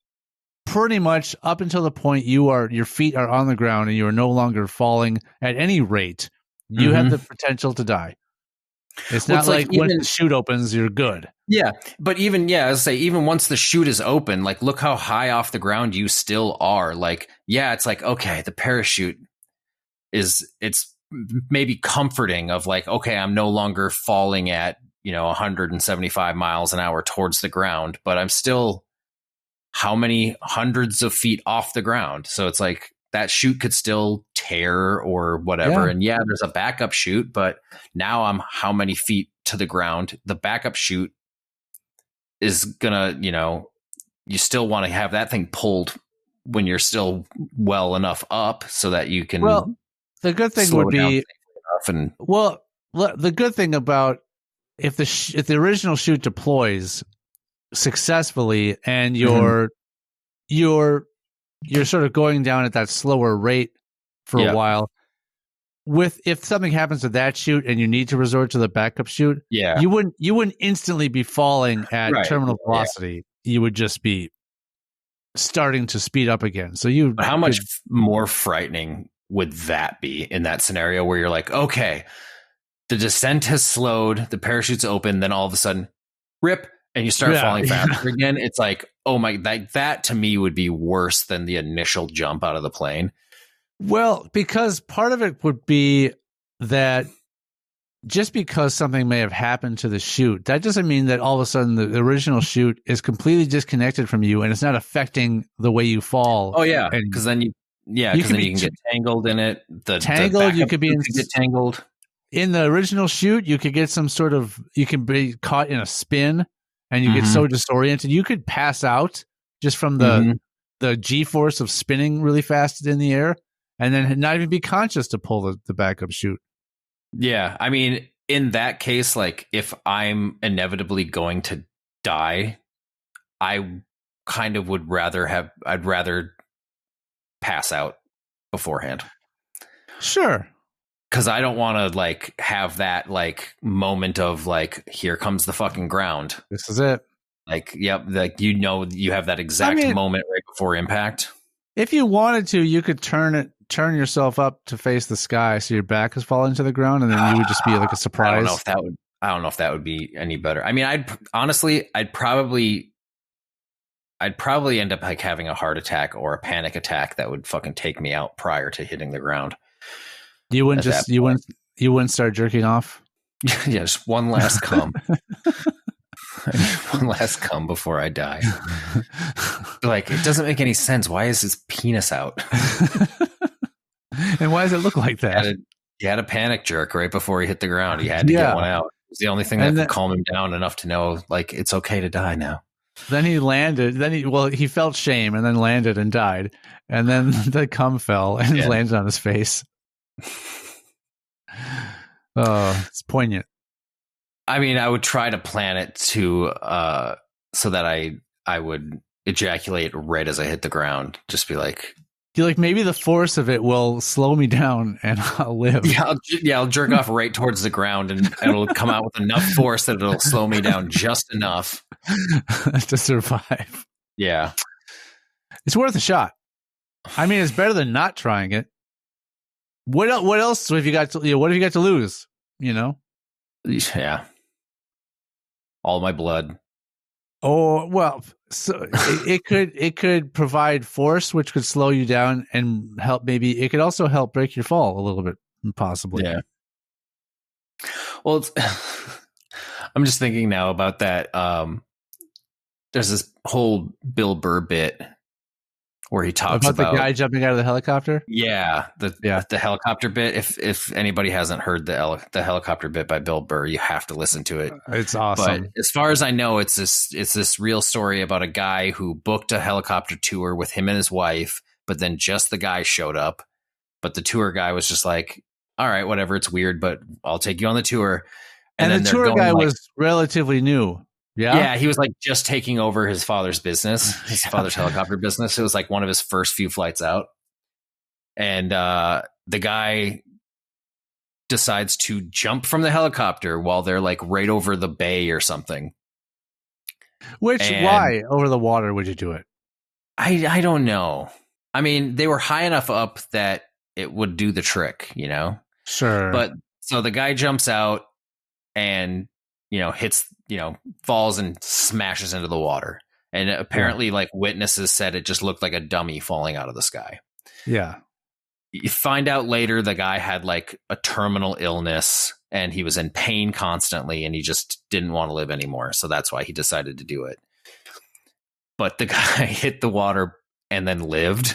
pretty much up until the point your feet are on the ground and you are no longer falling at any rate, you have the potential to die. It's not like when the chute opens, you're good. Yeah, but even even once the chute is open, like look how high off the ground you still are. Like, it's like, okay, the parachute it's maybe comforting of like, okay, I'm no longer falling at 175 miles an hour towards the ground, but I'm still how many hundreds of feet off the ground. So it's like that chute could still tear or whatever. And there's a backup chute, but now I'm how many feet to the ground? The backup chute is gonna, you still want to have that thing pulled when you're still well enough up so that you can. Well, the good thing would be, the good thing about if the original chute deploys successfully and you're sort of going down at that slower rate for a while. If something happens to that chute and you need to resort to the backup chute, you wouldn't instantly be falling at terminal velocity. You would just be starting to speed up again. So how much more frightening would that be in that scenario where you're like, okay, the descent has slowed, the parachute's open, then all of a sudden, rip, and you start falling faster again. It's like, oh my, that to me would be worse than the initial jump out of the plane. Well, because part of it would be that just because something may have happened to the chute, that doesn't mean that all of a sudden the original chute is completely disconnected from you and it's not affecting the way you fall. Oh yeah, because then you can get tangled in it. You could be get tangled. in the original shoot, you could get some sort of, you can be caught in a spin and you get Mhm. so disoriented. You could pass out just from the G-force of spinning really fast in the air and then not even be conscious to pull the backup chute. Yeah. I mean, in that case, like if I'm inevitably going to die, I kind of I'd rather pass out beforehand. Sure. Because I don't want to like have that like moment of like, here comes the fucking ground. This is it. Like, yep, like you have that exact moment right before impact. If you wanted to, you could turn yourself up to face the sky so your back is falling to the ground, and then you would just be like a surprise. I don't know if that would be any better. I mean, I'd probably end up like having a heart attack or a panic attack that would fucking take me out prior to hitting the ground. You wouldn't start jerking off. Yeah, just one last cum. One last cum before I die. Like, it doesn't make any sense. Why is his penis out? And why does it look like that? He had a panic jerk right before he hit the ground. He had to get one out. It was the only thing that could calm him down enough to know, like, it's okay to die now. Then he landed. He felt shame and then landed and died. And then the cum fell and landed on his face. Oh, it's poignant. I mean, I would try to plan it to so that I would ejaculate right as I hit the ground. Just be like, maybe the force of it will slow me down and I'll live. Yeah, I'll jerk off right towards the ground and it'll come out with enough force that it'll slow me down just enough to survive. Yeah, it's worth a shot. I mean, it's better than not trying it. What else have you got to? What have you got to lose? You know? Yeah. All my blood. Oh well, so it could provide force, which could slow you down and help. Maybe it could also help break your fall a little bit, possibly. Yeah. Well, I'm just thinking now about that. There's this whole Bill Burr bit where he talks about the guy jumping out of the helicopter. Yeah, the helicopter bit. If anybody hasn't heard the helicopter bit by Bill Burr, you have to listen to it. It's awesome. But as far as I know, it's this real story about a guy who booked a helicopter tour with him and his wife, but then just the guy showed up. But the tour guy was just like, "All right, whatever. It's weird, but I'll take you on the tour." And the tour guy was relatively new. Yeah, he was like just taking over his father's business, his father's helicopter business. It was like one of his first few flights out. And the guy decides to jump from the helicopter while they're like right over the bay or something. Why over the water would you do it? I don't know. I mean, they were high enough up that it would do the trick, you know? Sure. But so the guy jumps out and, falls and smashes into the water. And apparently, like, witnesses said it just looked like a dummy falling out of the sky. Yeah. You find out later the guy had, like, a terminal illness and he was in pain constantly and he just didn't want to live anymore. So that's why he decided to do it. But the guy hit the water and then lived.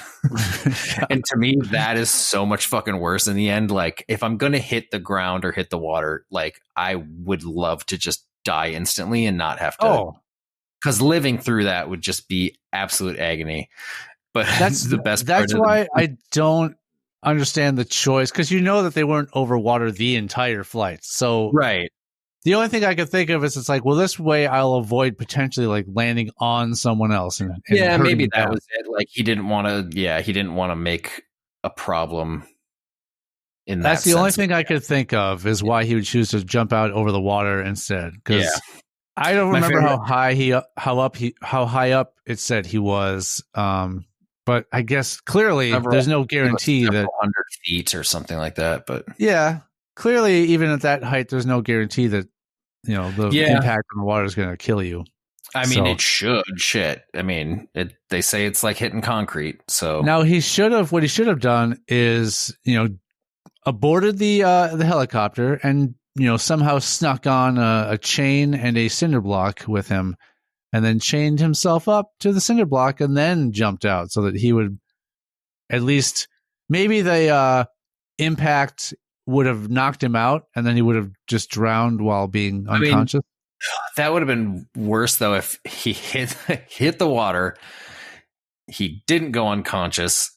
And to me, that is so much fucking worse in the end. Like, if I'm going to hit the ground or hit the water, like, I would love to just die instantly and not have to. Because living through that would just be absolute agony. But that's the best part. That's why I don't understand the choice, because you know that they weren't over water the entire flight. So right. The only thing I could think of is it's like, well, this way I'll avoid potentially like landing on someone else. And maybe that was it. Like he didn't want to make a problem in that That's the only thing I could think of is why he would choose to jump out over the water instead. Because I don't remember how high up it said he was. But I guess clearly there's no guarantee that 100 feet or something like that. But clearly, even at that height, there's no guarantee that the impact on the water is going to kill you. I mean, it should. Shit. I mean, they say it's like hitting concrete. So now what he should have done is aborted the helicopter and somehow snuck on a chain and a cinder block with him, and then chained himself up to the cinder block and then jumped out so that he would at least maybe the impact would have knocked him out, and then he would have just drowned while being unconscious. That would have been worse though if he hit the water. He didn't go unconscious.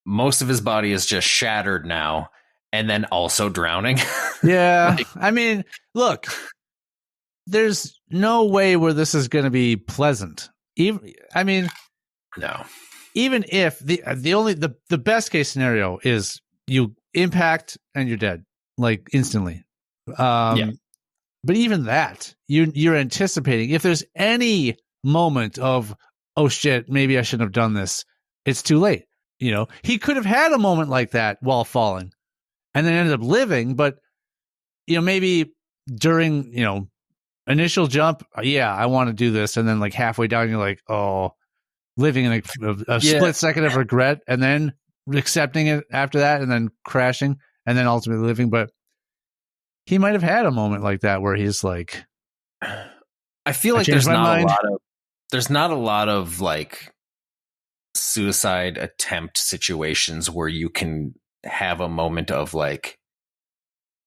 Most of his body is just shattered now, and then also drowning. Yeah. I mean, look, there's no way where this is going to be pleasant. No. Even if the best case scenario is you impact and you're dead, like instantly. But even that, you're anticipating if there's any moment of, oh shit, maybe I shouldn't have done this, it's too late. He could have had a moment like that while falling and then ended up living, but maybe during, initial jump, I want to do this, and then like halfway down you're like, oh, living in a split second of regret, and then accepting it after that, and then crashing, and then ultimately living. But he might have had a moment like that where he's like, I feel like there's not a lot of like suicide attempt situations where you can have a moment of like,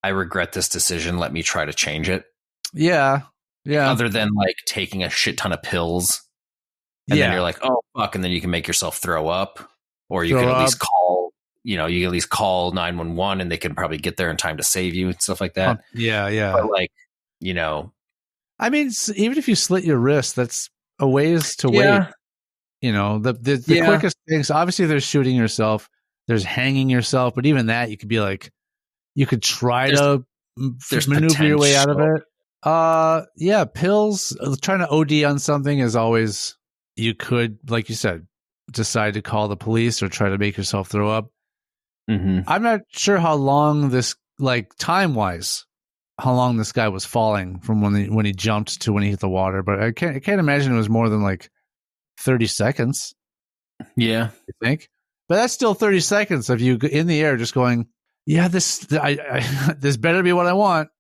I regret this decision, let me try to change it. Yeah. Other than like taking a shit ton of pills, and then you're like, oh fuck, and then you can make yourself throw up, or you can at least call, you can at least call 911, and they can probably get there in time to save you and stuff like that. But like, I mean, even if you slit your wrist, that's a ways to wait. The quickest things. Obviously, there's shooting yourself, there's hanging yourself, but even that, you could be like, you could try to maneuver your way out of it. Pills, trying to OD on something is always, you could, like you said, decide to call the police or try to make yourself throw up. Mm-hmm. I'm not sure how long this, like time wise, how long this guy was falling from when he jumped to when he hit the water, but I can't imagine it was more than like 30 seconds. Yeah. You think? But that's still 30 seconds of you in the air just going, this better be what I want,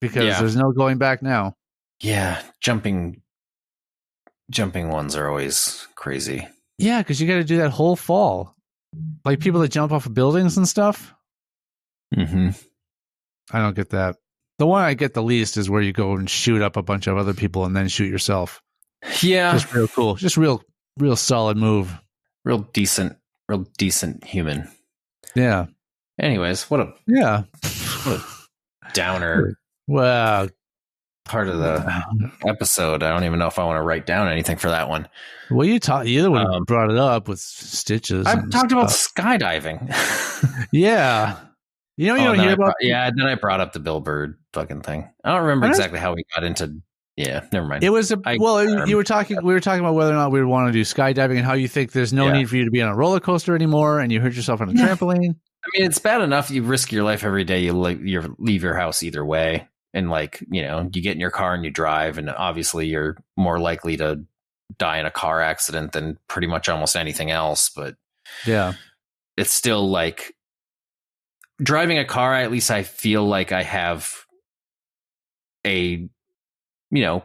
because there's no going back now. Yeah, jumping ones are always crazy. Yeah, because you got to do that whole fall, like people that jump off of buildings and stuff. Mm-hmm. I don't get that. The one I get the least is where you go and shoot up a bunch of other people and then shoot yourself. Yeah, just real cool, just real solid move, real decent human. Yeah. Anyways, what a downer. Well, part of the episode. I don't even know if I want to write down anything for that one. Well, you would have brought it up with stitches. I've talked about skydiving. Yeah. You don't hear about. Then I brought up the Bill Bird fucking thing. I don't remember exactly how we got into. Yeah, never mind. It was we were talking about whether or not we would want to do skydiving and how you think there's no need for you to be on a roller coaster anymore, and you hurt yourself on a trampoline. I mean, it's bad enough you risk your life every day. You leave your house either way, and you get in your car and you drive, and obviously you're more likely to die in a car accident than pretty much almost anything else. But yeah, it's still like driving a car. At least I feel like I have a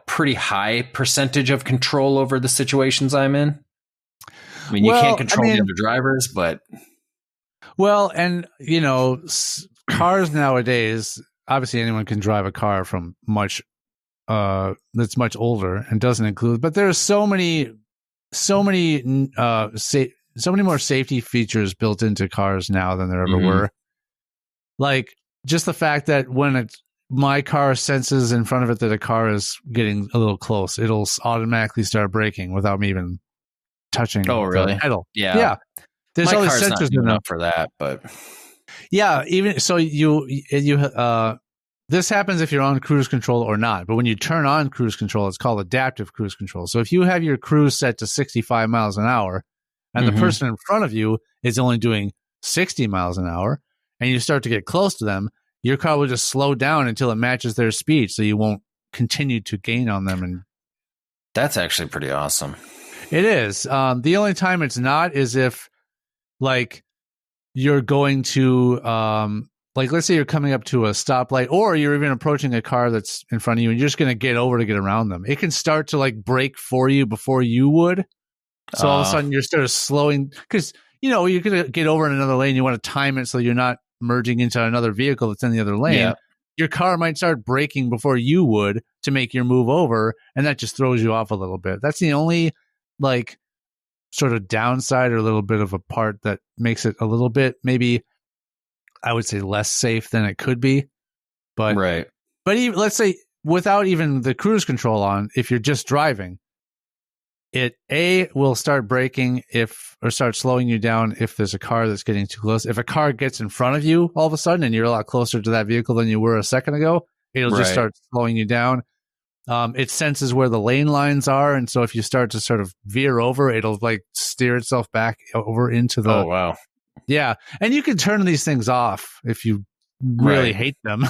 pretty high percentage of control over the situations I'm in. I mean, you can't control the other drivers, but. Well, and, cars nowadays, obviously anyone can drive a car from that's much older and doesn't include, but there's so many more safety features built into cars now than there ever were. Like just the fact that when my car senses in front of it that a car is getting a little close, it'll automatically start braking without me even touching. Oh, really? The pedal. Yeah. There's my all these car's sensors not in them for that, but yeah, even so, this happens if you're on cruise control or not. But when you turn on cruise control, it's called adaptive cruise control. So if you have your cruise set to 65 miles an hour, and the person in front of you is only doing 60 miles an hour, and you start to get close to them, your car will just slow down until it matches their speed, so you won't continue to gain on them. And that's actually pretty awesome. It is. The only time it's not is if, like, you're going to, let's say you're coming up to a stoplight, or you're even approaching a car that's in front of you, and you're just going to get over to get around them. It can start to brake for you before you would. So all of a sudden you're sort of slowing, because you're going to get over in another lane. You want to time it so you're not merging into another vehicle that's in the other lane, your car might start braking before you would to make your move over, and that just throws you off a little bit. That's the only like sort of downside or a little bit of a part that makes it a little bit, maybe I would say, less safe than it could be. But right. But even, let's say without even the cruise control on, if you're just driving, it will start braking or start slowing you down if there's a car that's getting too close. If a car gets in front of you all of a sudden and you're a lot closer to that vehicle than you were a second ago, it'll just start slowing you down. It senses where the lane lines are, and so if you start to sort of veer over, it'll like steer itself back over into the. Oh wow! Yeah, and you can turn these things off if you really hate them.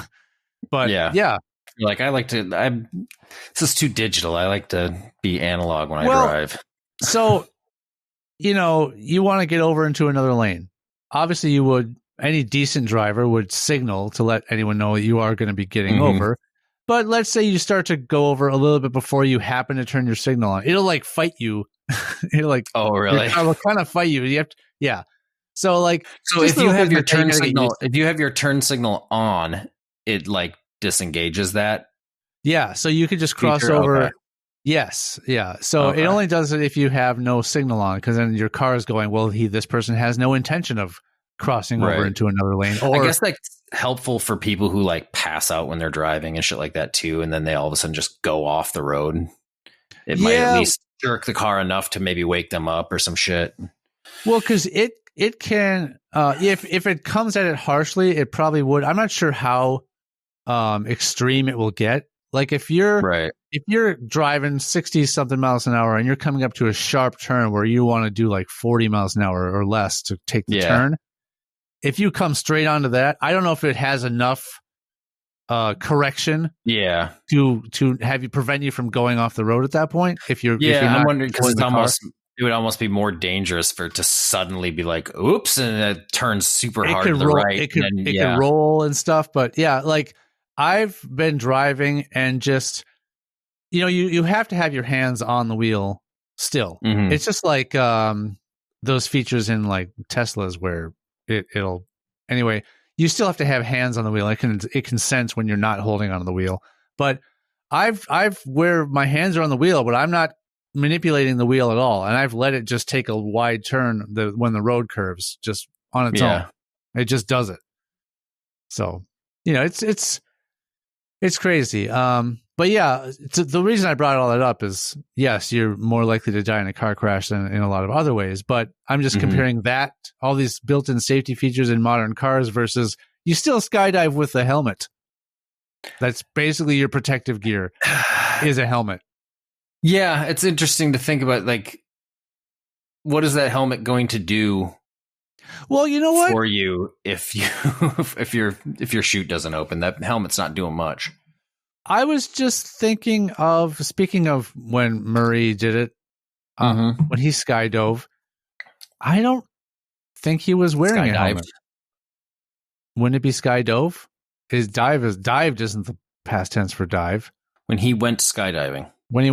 But yeah. Like this is too digital. I like to be analog when I drive. So, you want to get over into another lane. Obviously, any decent driver would signal to let anyone know you are going to be getting over. But let's say you start to go over a little bit before you happen to turn your signal on. It'll like fight you. It'll like, oh really? I will kind of fight you. You have to, yeah. So if you have your turn signal on, it like disengages that. Yeah. So you could just cross over. Okay. Yes. Yeah. So it only does it if you have no signal on, because then your car is going, well, this person has no intention of crossing over into another lane. Or I guess that's helpful for people who like pass out when they're driving and shit like that too, and then they all of a sudden just go off the road. It might at least jerk the car enough to maybe wake them up or some shit. Well, because it can if it comes at it harshly, it probably would. I'm not sure how extreme it will get. Like if you're driving 60 something miles an hour and you're coming up to a sharp turn where you want to do like 40 miles an hour or less to take the turn. If you come straight onto that, I don't know if it has enough correction to have you prevent you from going off the road at that point. If you're I'm wondering, because it would almost be more dangerous for it to suddenly be like, oops, and it turns super hard to the right. It could roll and stuff. But yeah, like I've been driving and just, you have to have your hands on the wheel still. Mm-hmm. It's just like those features in like Teslas where it'll anyway, you still have to have hands on the wheel. It can sense when you're not holding onto the wheel. But I've where my hands are on the wheel, but I'm not manipulating the wheel at all, and I've let it just take a wide turn when the road curves just on its own. It just does it. So it's crazy. But yeah, the reason I brought all that up is, yes, you're more likely to die in a car crash than in a lot of other ways. But I'm just comparing all these built-in safety features in modern cars versus you still skydive with the helmet. That's basically your protective gear is a helmet. Yeah, it's interesting to think about, like, what is that helmet going to do? Well, you know what? For you, if your chute doesn't open, that helmet's not doing much. I was just thinking of, speaking of when Murray did it, when he skydove, I don't think he was wearing a helmet. Wouldn't it be skydove? Dived isn't the past tense for dive. When he went skydiving. When he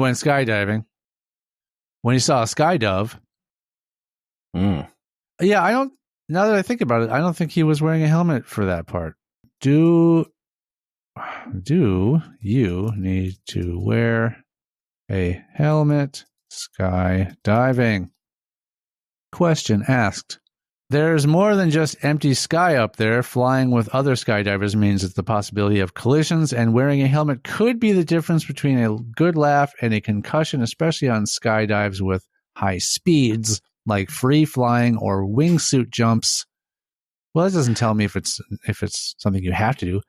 saw a skydove. Yeah, now that I think about it, I don't think he was wearing a helmet for that part. Do you need to wear a helmet skydiving? Question asked. There's more than just empty sky up there. Flying with other skydivers means that the possibility of collisions, and wearing a helmet could be the difference between a good laugh and a concussion, especially on skydives with high speeds like free flying or wingsuit jumps. Well, it doesn't tell me if it's something you have to do.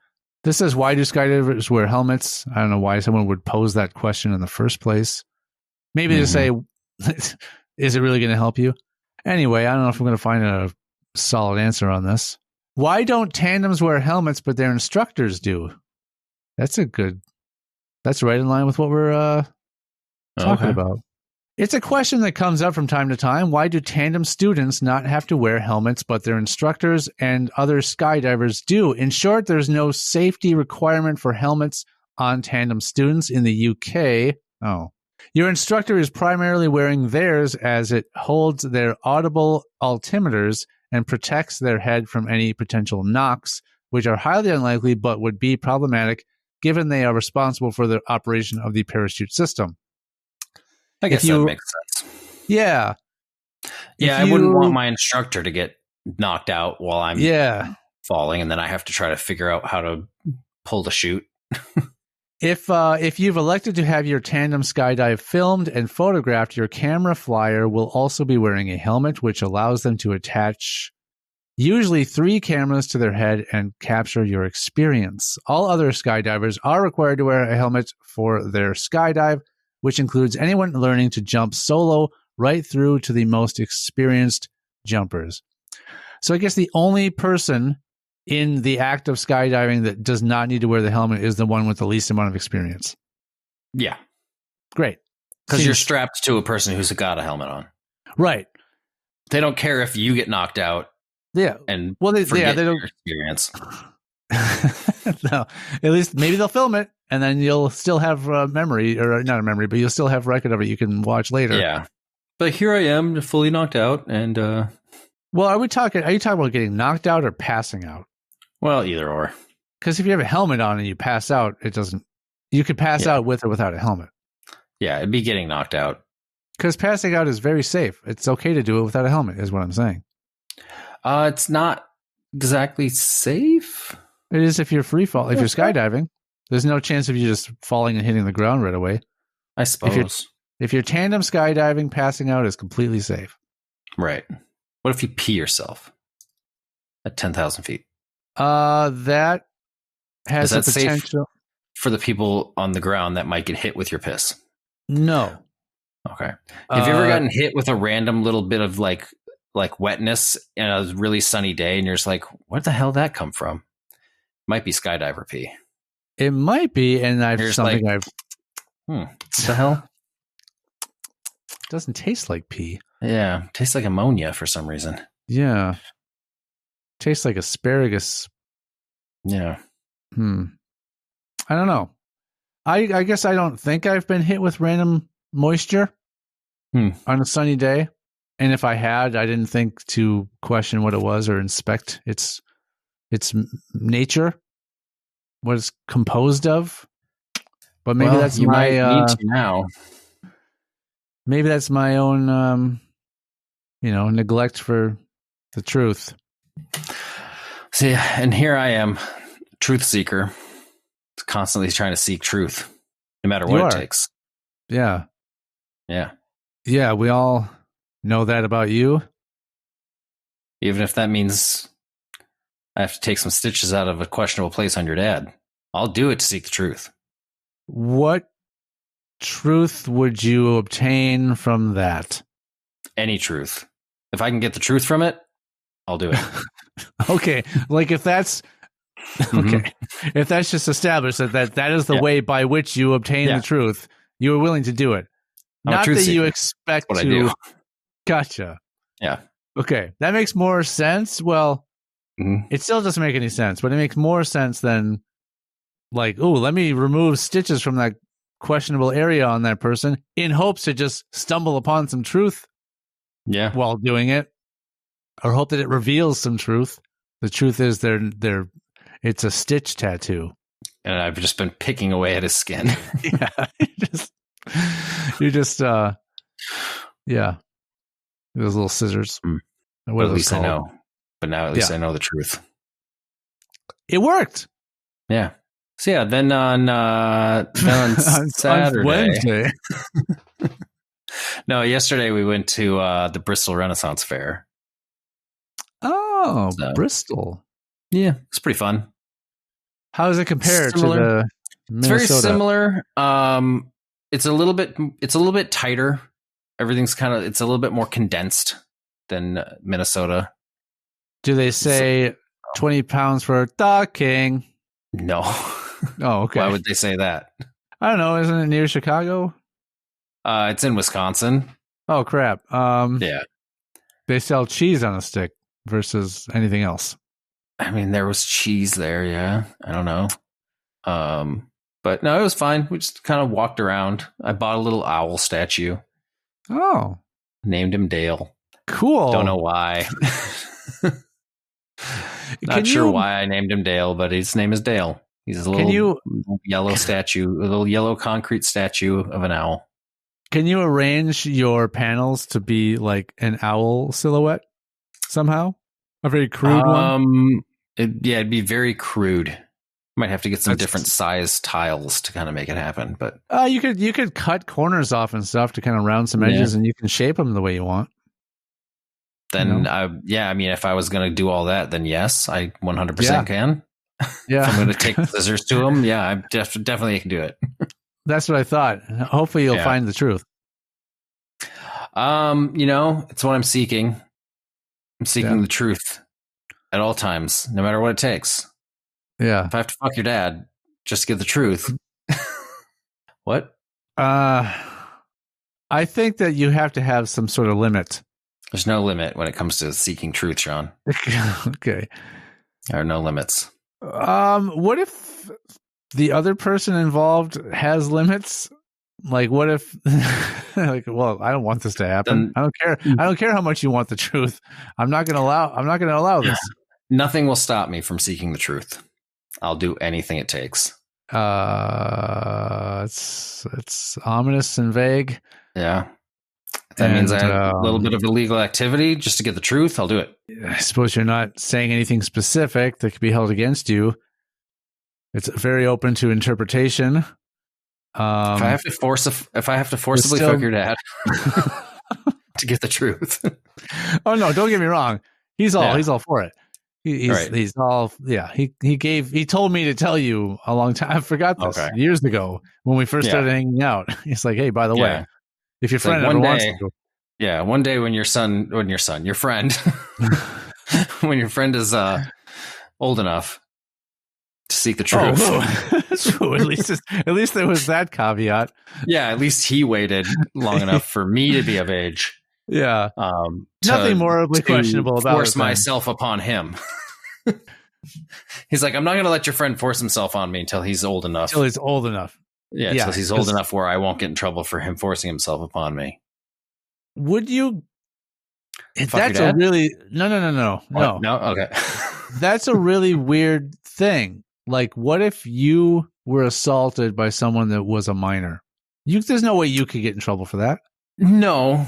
This says, why do skydivers wear helmets? I don't know why someone would pose that question in the first place. Maybe to say, is it really going to help you? Anyway, I don't know if I'm going to find a solid answer on this. Why don't tandems wear helmets, but their instructors do? That's right in line with what we're talking about. It's a question that comes up from time to time. Why do tandem students not have to wear helmets, but their instructors and other skydivers do? In short, there's no safety requirement for helmets on tandem students in the UK. Your instructor is primarily wearing theirs as it holds their audible altimeters and protects their head from any potential knocks, which are highly unlikely but would be problematic given they are responsible for the operation of the parachute system. I guess that makes sense. Yeah. Yeah, I wouldn't want my instructor to get knocked out while I'm falling, and then I have to try to figure out how to pull the chute. If you've elected to have your tandem skydive filmed and photographed, your camera flyer will also be wearing a helmet, which allows them to attach usually 3 cameras to their head and capture your experience. All other skydivers are required to wear a helmet for their skydive, which includes anyone learning to jump solo right through to the most experienced jumpers. So I guess the only person in the act of skydiving that does not need to wear the helmet is the one with the least amount of experience. Yeah. Great. Because you're strapped to a person who's got a helmet on. Right. They don't care if you get knocked out. Yeah. And they don't your experience. No. At least maybe they'll film it and then you'll still have a memory, or not a memory, but you'll still have record of it you can watch later. Yeah. But here I am, fully knocked out, and well, are you talking about getting knocked out or passing out? Well, either or. Because if you have a helmet on and you pass out, you could pass out with or without a helmet. Yeah, it'd be getting knocked out. Because passing out is very safe. It's okay to do it without a helmet, is what I'm saying. It's not exactly safe. It is if you're free fall. If you're skydiving, there's no chance of you just falling and hitting the ground right away. I suppose. If you're tandem skydiving, passing out is completely safe. Right. What if you pee yourself at 10,000 feet? That has the potential for the people on the ground that might get hit with your piss. No. Okay. Have you ever gotten hit with a random little bit of like wetness in a really sunny day, and you're just like, where the hell did that come from? Might be skydiver pee. It might be, and what the hell? It doesn't taste like pee. Yeah, tastes like ammonia for some reason. Yeah. Tastes like asparagus. Yeah. I don't know. I guess I don't think I've been hit with random moisture on a sunny day. And if I had, I didn't think to question what it was or inspect its nature, what it's composed of. But maybe that's you might need to now. Maybe that's my own, neglect for the truth. See, and here I am, truth seeker, constantly trying to seek truth, no matter what it takes. Yeah. Yeah. Yeah, we all know that about you. Even if that means I have to take some stitches out of a questionable place on your dad, I'll do it to seek the truth. What truth would you obtain from that? Any truth. If I can get the truth from it, I'll do it. Okay. Like if that's okay. If that's just established that is the way by which you obtain the truth, you are willing to do it. Not that you expect what to. I do. Gotcha. Yeah. Okay. That makes more sense. Well, it still doesn't make any sense, but it makes more sense than like, oh, let me remove stitches from that questionable area on that person in hopes to just stumble upon some truth while doing it, or hope that it reveals some truth. The truth is it's a stitch tattoo. And I've just been picking away at his skin. you just those little scissors. What at least I know. But now at least I know the truth. It worked. Yeah. So then on Saturday, on Wednesday. No, yesterday we went to the Bristol Renaissance Fair. Oh, so, Bristol. Yeah, it's pretty fun. How does it compare to the Minnesota? It's very similar. It's a little bit tighter. Everything's it's a little bit more condensed than Minnesota. Do they say 20 pounds for the king? No. Oh, okay. Why would they say that? I don't know. Isn't it near Chicago? It's in Wisconsin. Oh, crap. Yeah. They sell cheese on a stick versus anything else. I mean, there was cheese there, yeah. I don't know. But no, it was fine. We just kind of walked around. I bought a little owl statue. Oh. Named him Dale. Cool. Don't know why. Not sure why I named him Dale, but his name is Dale. He's a little yellow statue, a little yellow concrete statue of an owl. Can you arrange your panels to be like an owl silhouette somehow? A very crude one? It'd be very crude. Might have to get some different size tiles to kind of make it happen. But you could cut corners off and stuff to kind of round some edges, and you can shape them the way you want. Then, I mean, if I was going to do all that, then yes, I 100% can. Yeah. If I'm going to take scissors to them, I definitely can do it. That's what I thought. Hopefully you'll find the truth. It's what I'm seeking. I'm seeking the truth at all times, no matter what it takes. Yeah. If I have to fuck your dad just to get the truth. What? I think that you have to have some sort of limit. There's no limit when it comes to seeking truth, Sean. Okay. There are no limits. What if the other person involved has limits? Like, what if, well, I don't want this to happen. I don't care. I don't care how much you want the truth. I'm not going to allow this. Nothing will stop me from seeking the truth. I'll do anything it takes. It's ominous and vague. Yeah. If that means I have a little bit of illegal activity just to get the truth, I'll do it. I suppose you're not saying anything specific that could be held against you. It's very open to interpretation. If I have to forcibly fuck your dad to get the truth. Oh no, don't get me wrong. He's all for it. He's all he told me to tell you a long time. I forgot this years ago when we first started hanging out. He's like, hey, by the way, if your friend ever wants to, one day when your friend when your friend is old enough to seek the truth. True. At least there was that caveat. Yeah, at least he waited long enough for me to be of age. Yeah. Nothing morally questionable about force myself upon him. He's like, I'm not going to let your friend force himself on me until he's old enough. Until he's old enough. Yeah, until he's old enough where I won't get in trouble for him forcing himself upon me. Would you? That's a really no. Okay. That's a really weird thing. Like, what if you were assaulted by someone that was a minor? There's no way you could get in trouble for that. No.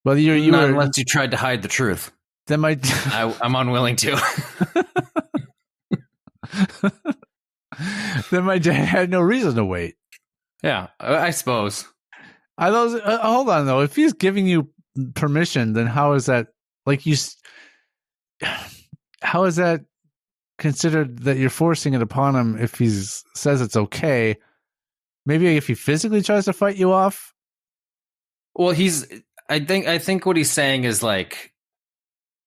Well, unless you tried to hide the truth. Then I'm unwilling to. Then my dad had no reason to wait. Yeah, I suppose. Hold on though. If he's giving you permission, then how is that? How is that considered that you're forcing it upon him? If he says it's okay, maybe if he physically tries to fight you off. Well, I think what he's saying is like,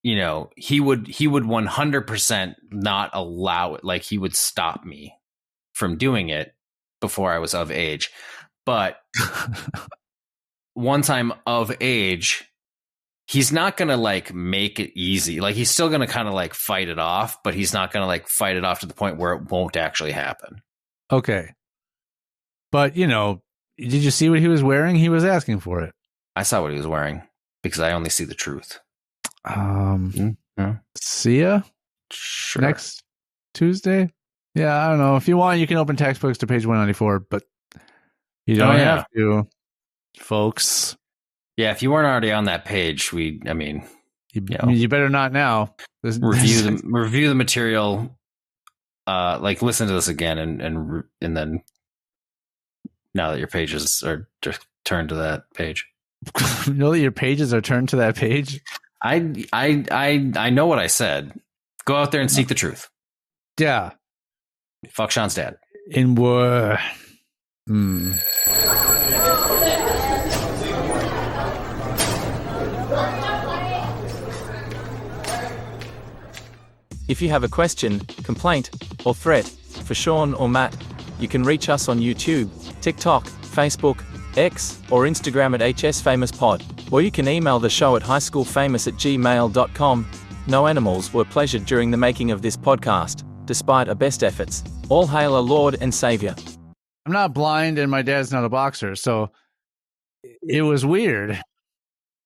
he would 100% not allow it. Like, he would stop me from doing it before I was of age. But once I'm of age, he's not going to like make it easy. Like, he's still going to kind of like fight it off, but he's not going to like fight it off to the point where it won't actually happen. Okay. But, did you see what he was wearing? He was asking for it. I saw what he was wearing because I only see the truth. See ya next Tuesday. Yeah, I don't know. If you want, you can open textbooks to page 194, but you don't have to, folks. Yeah, if you weren't already on that page, you better not now. Review the material. Like, listen to this again, and then now that your pages are just turned to that page. You know that your pages are turned to that page? I know what I said. Go out there and seek the truth. Yeah. Fuck Sean's dad. In what? If you have a question, complaint, or threat for Sean or Matt, you can reach us on YouTube, TikTok, Facebook, X, or Instagram at hsfamouspod, or you can email the show at highschoolfamous@gmail.com. No animals were pleasured during the making of this podcast, despite our best efforts. All hail our Lord and Savior. I'm not blind and my dad's not a boxer, so it was weird.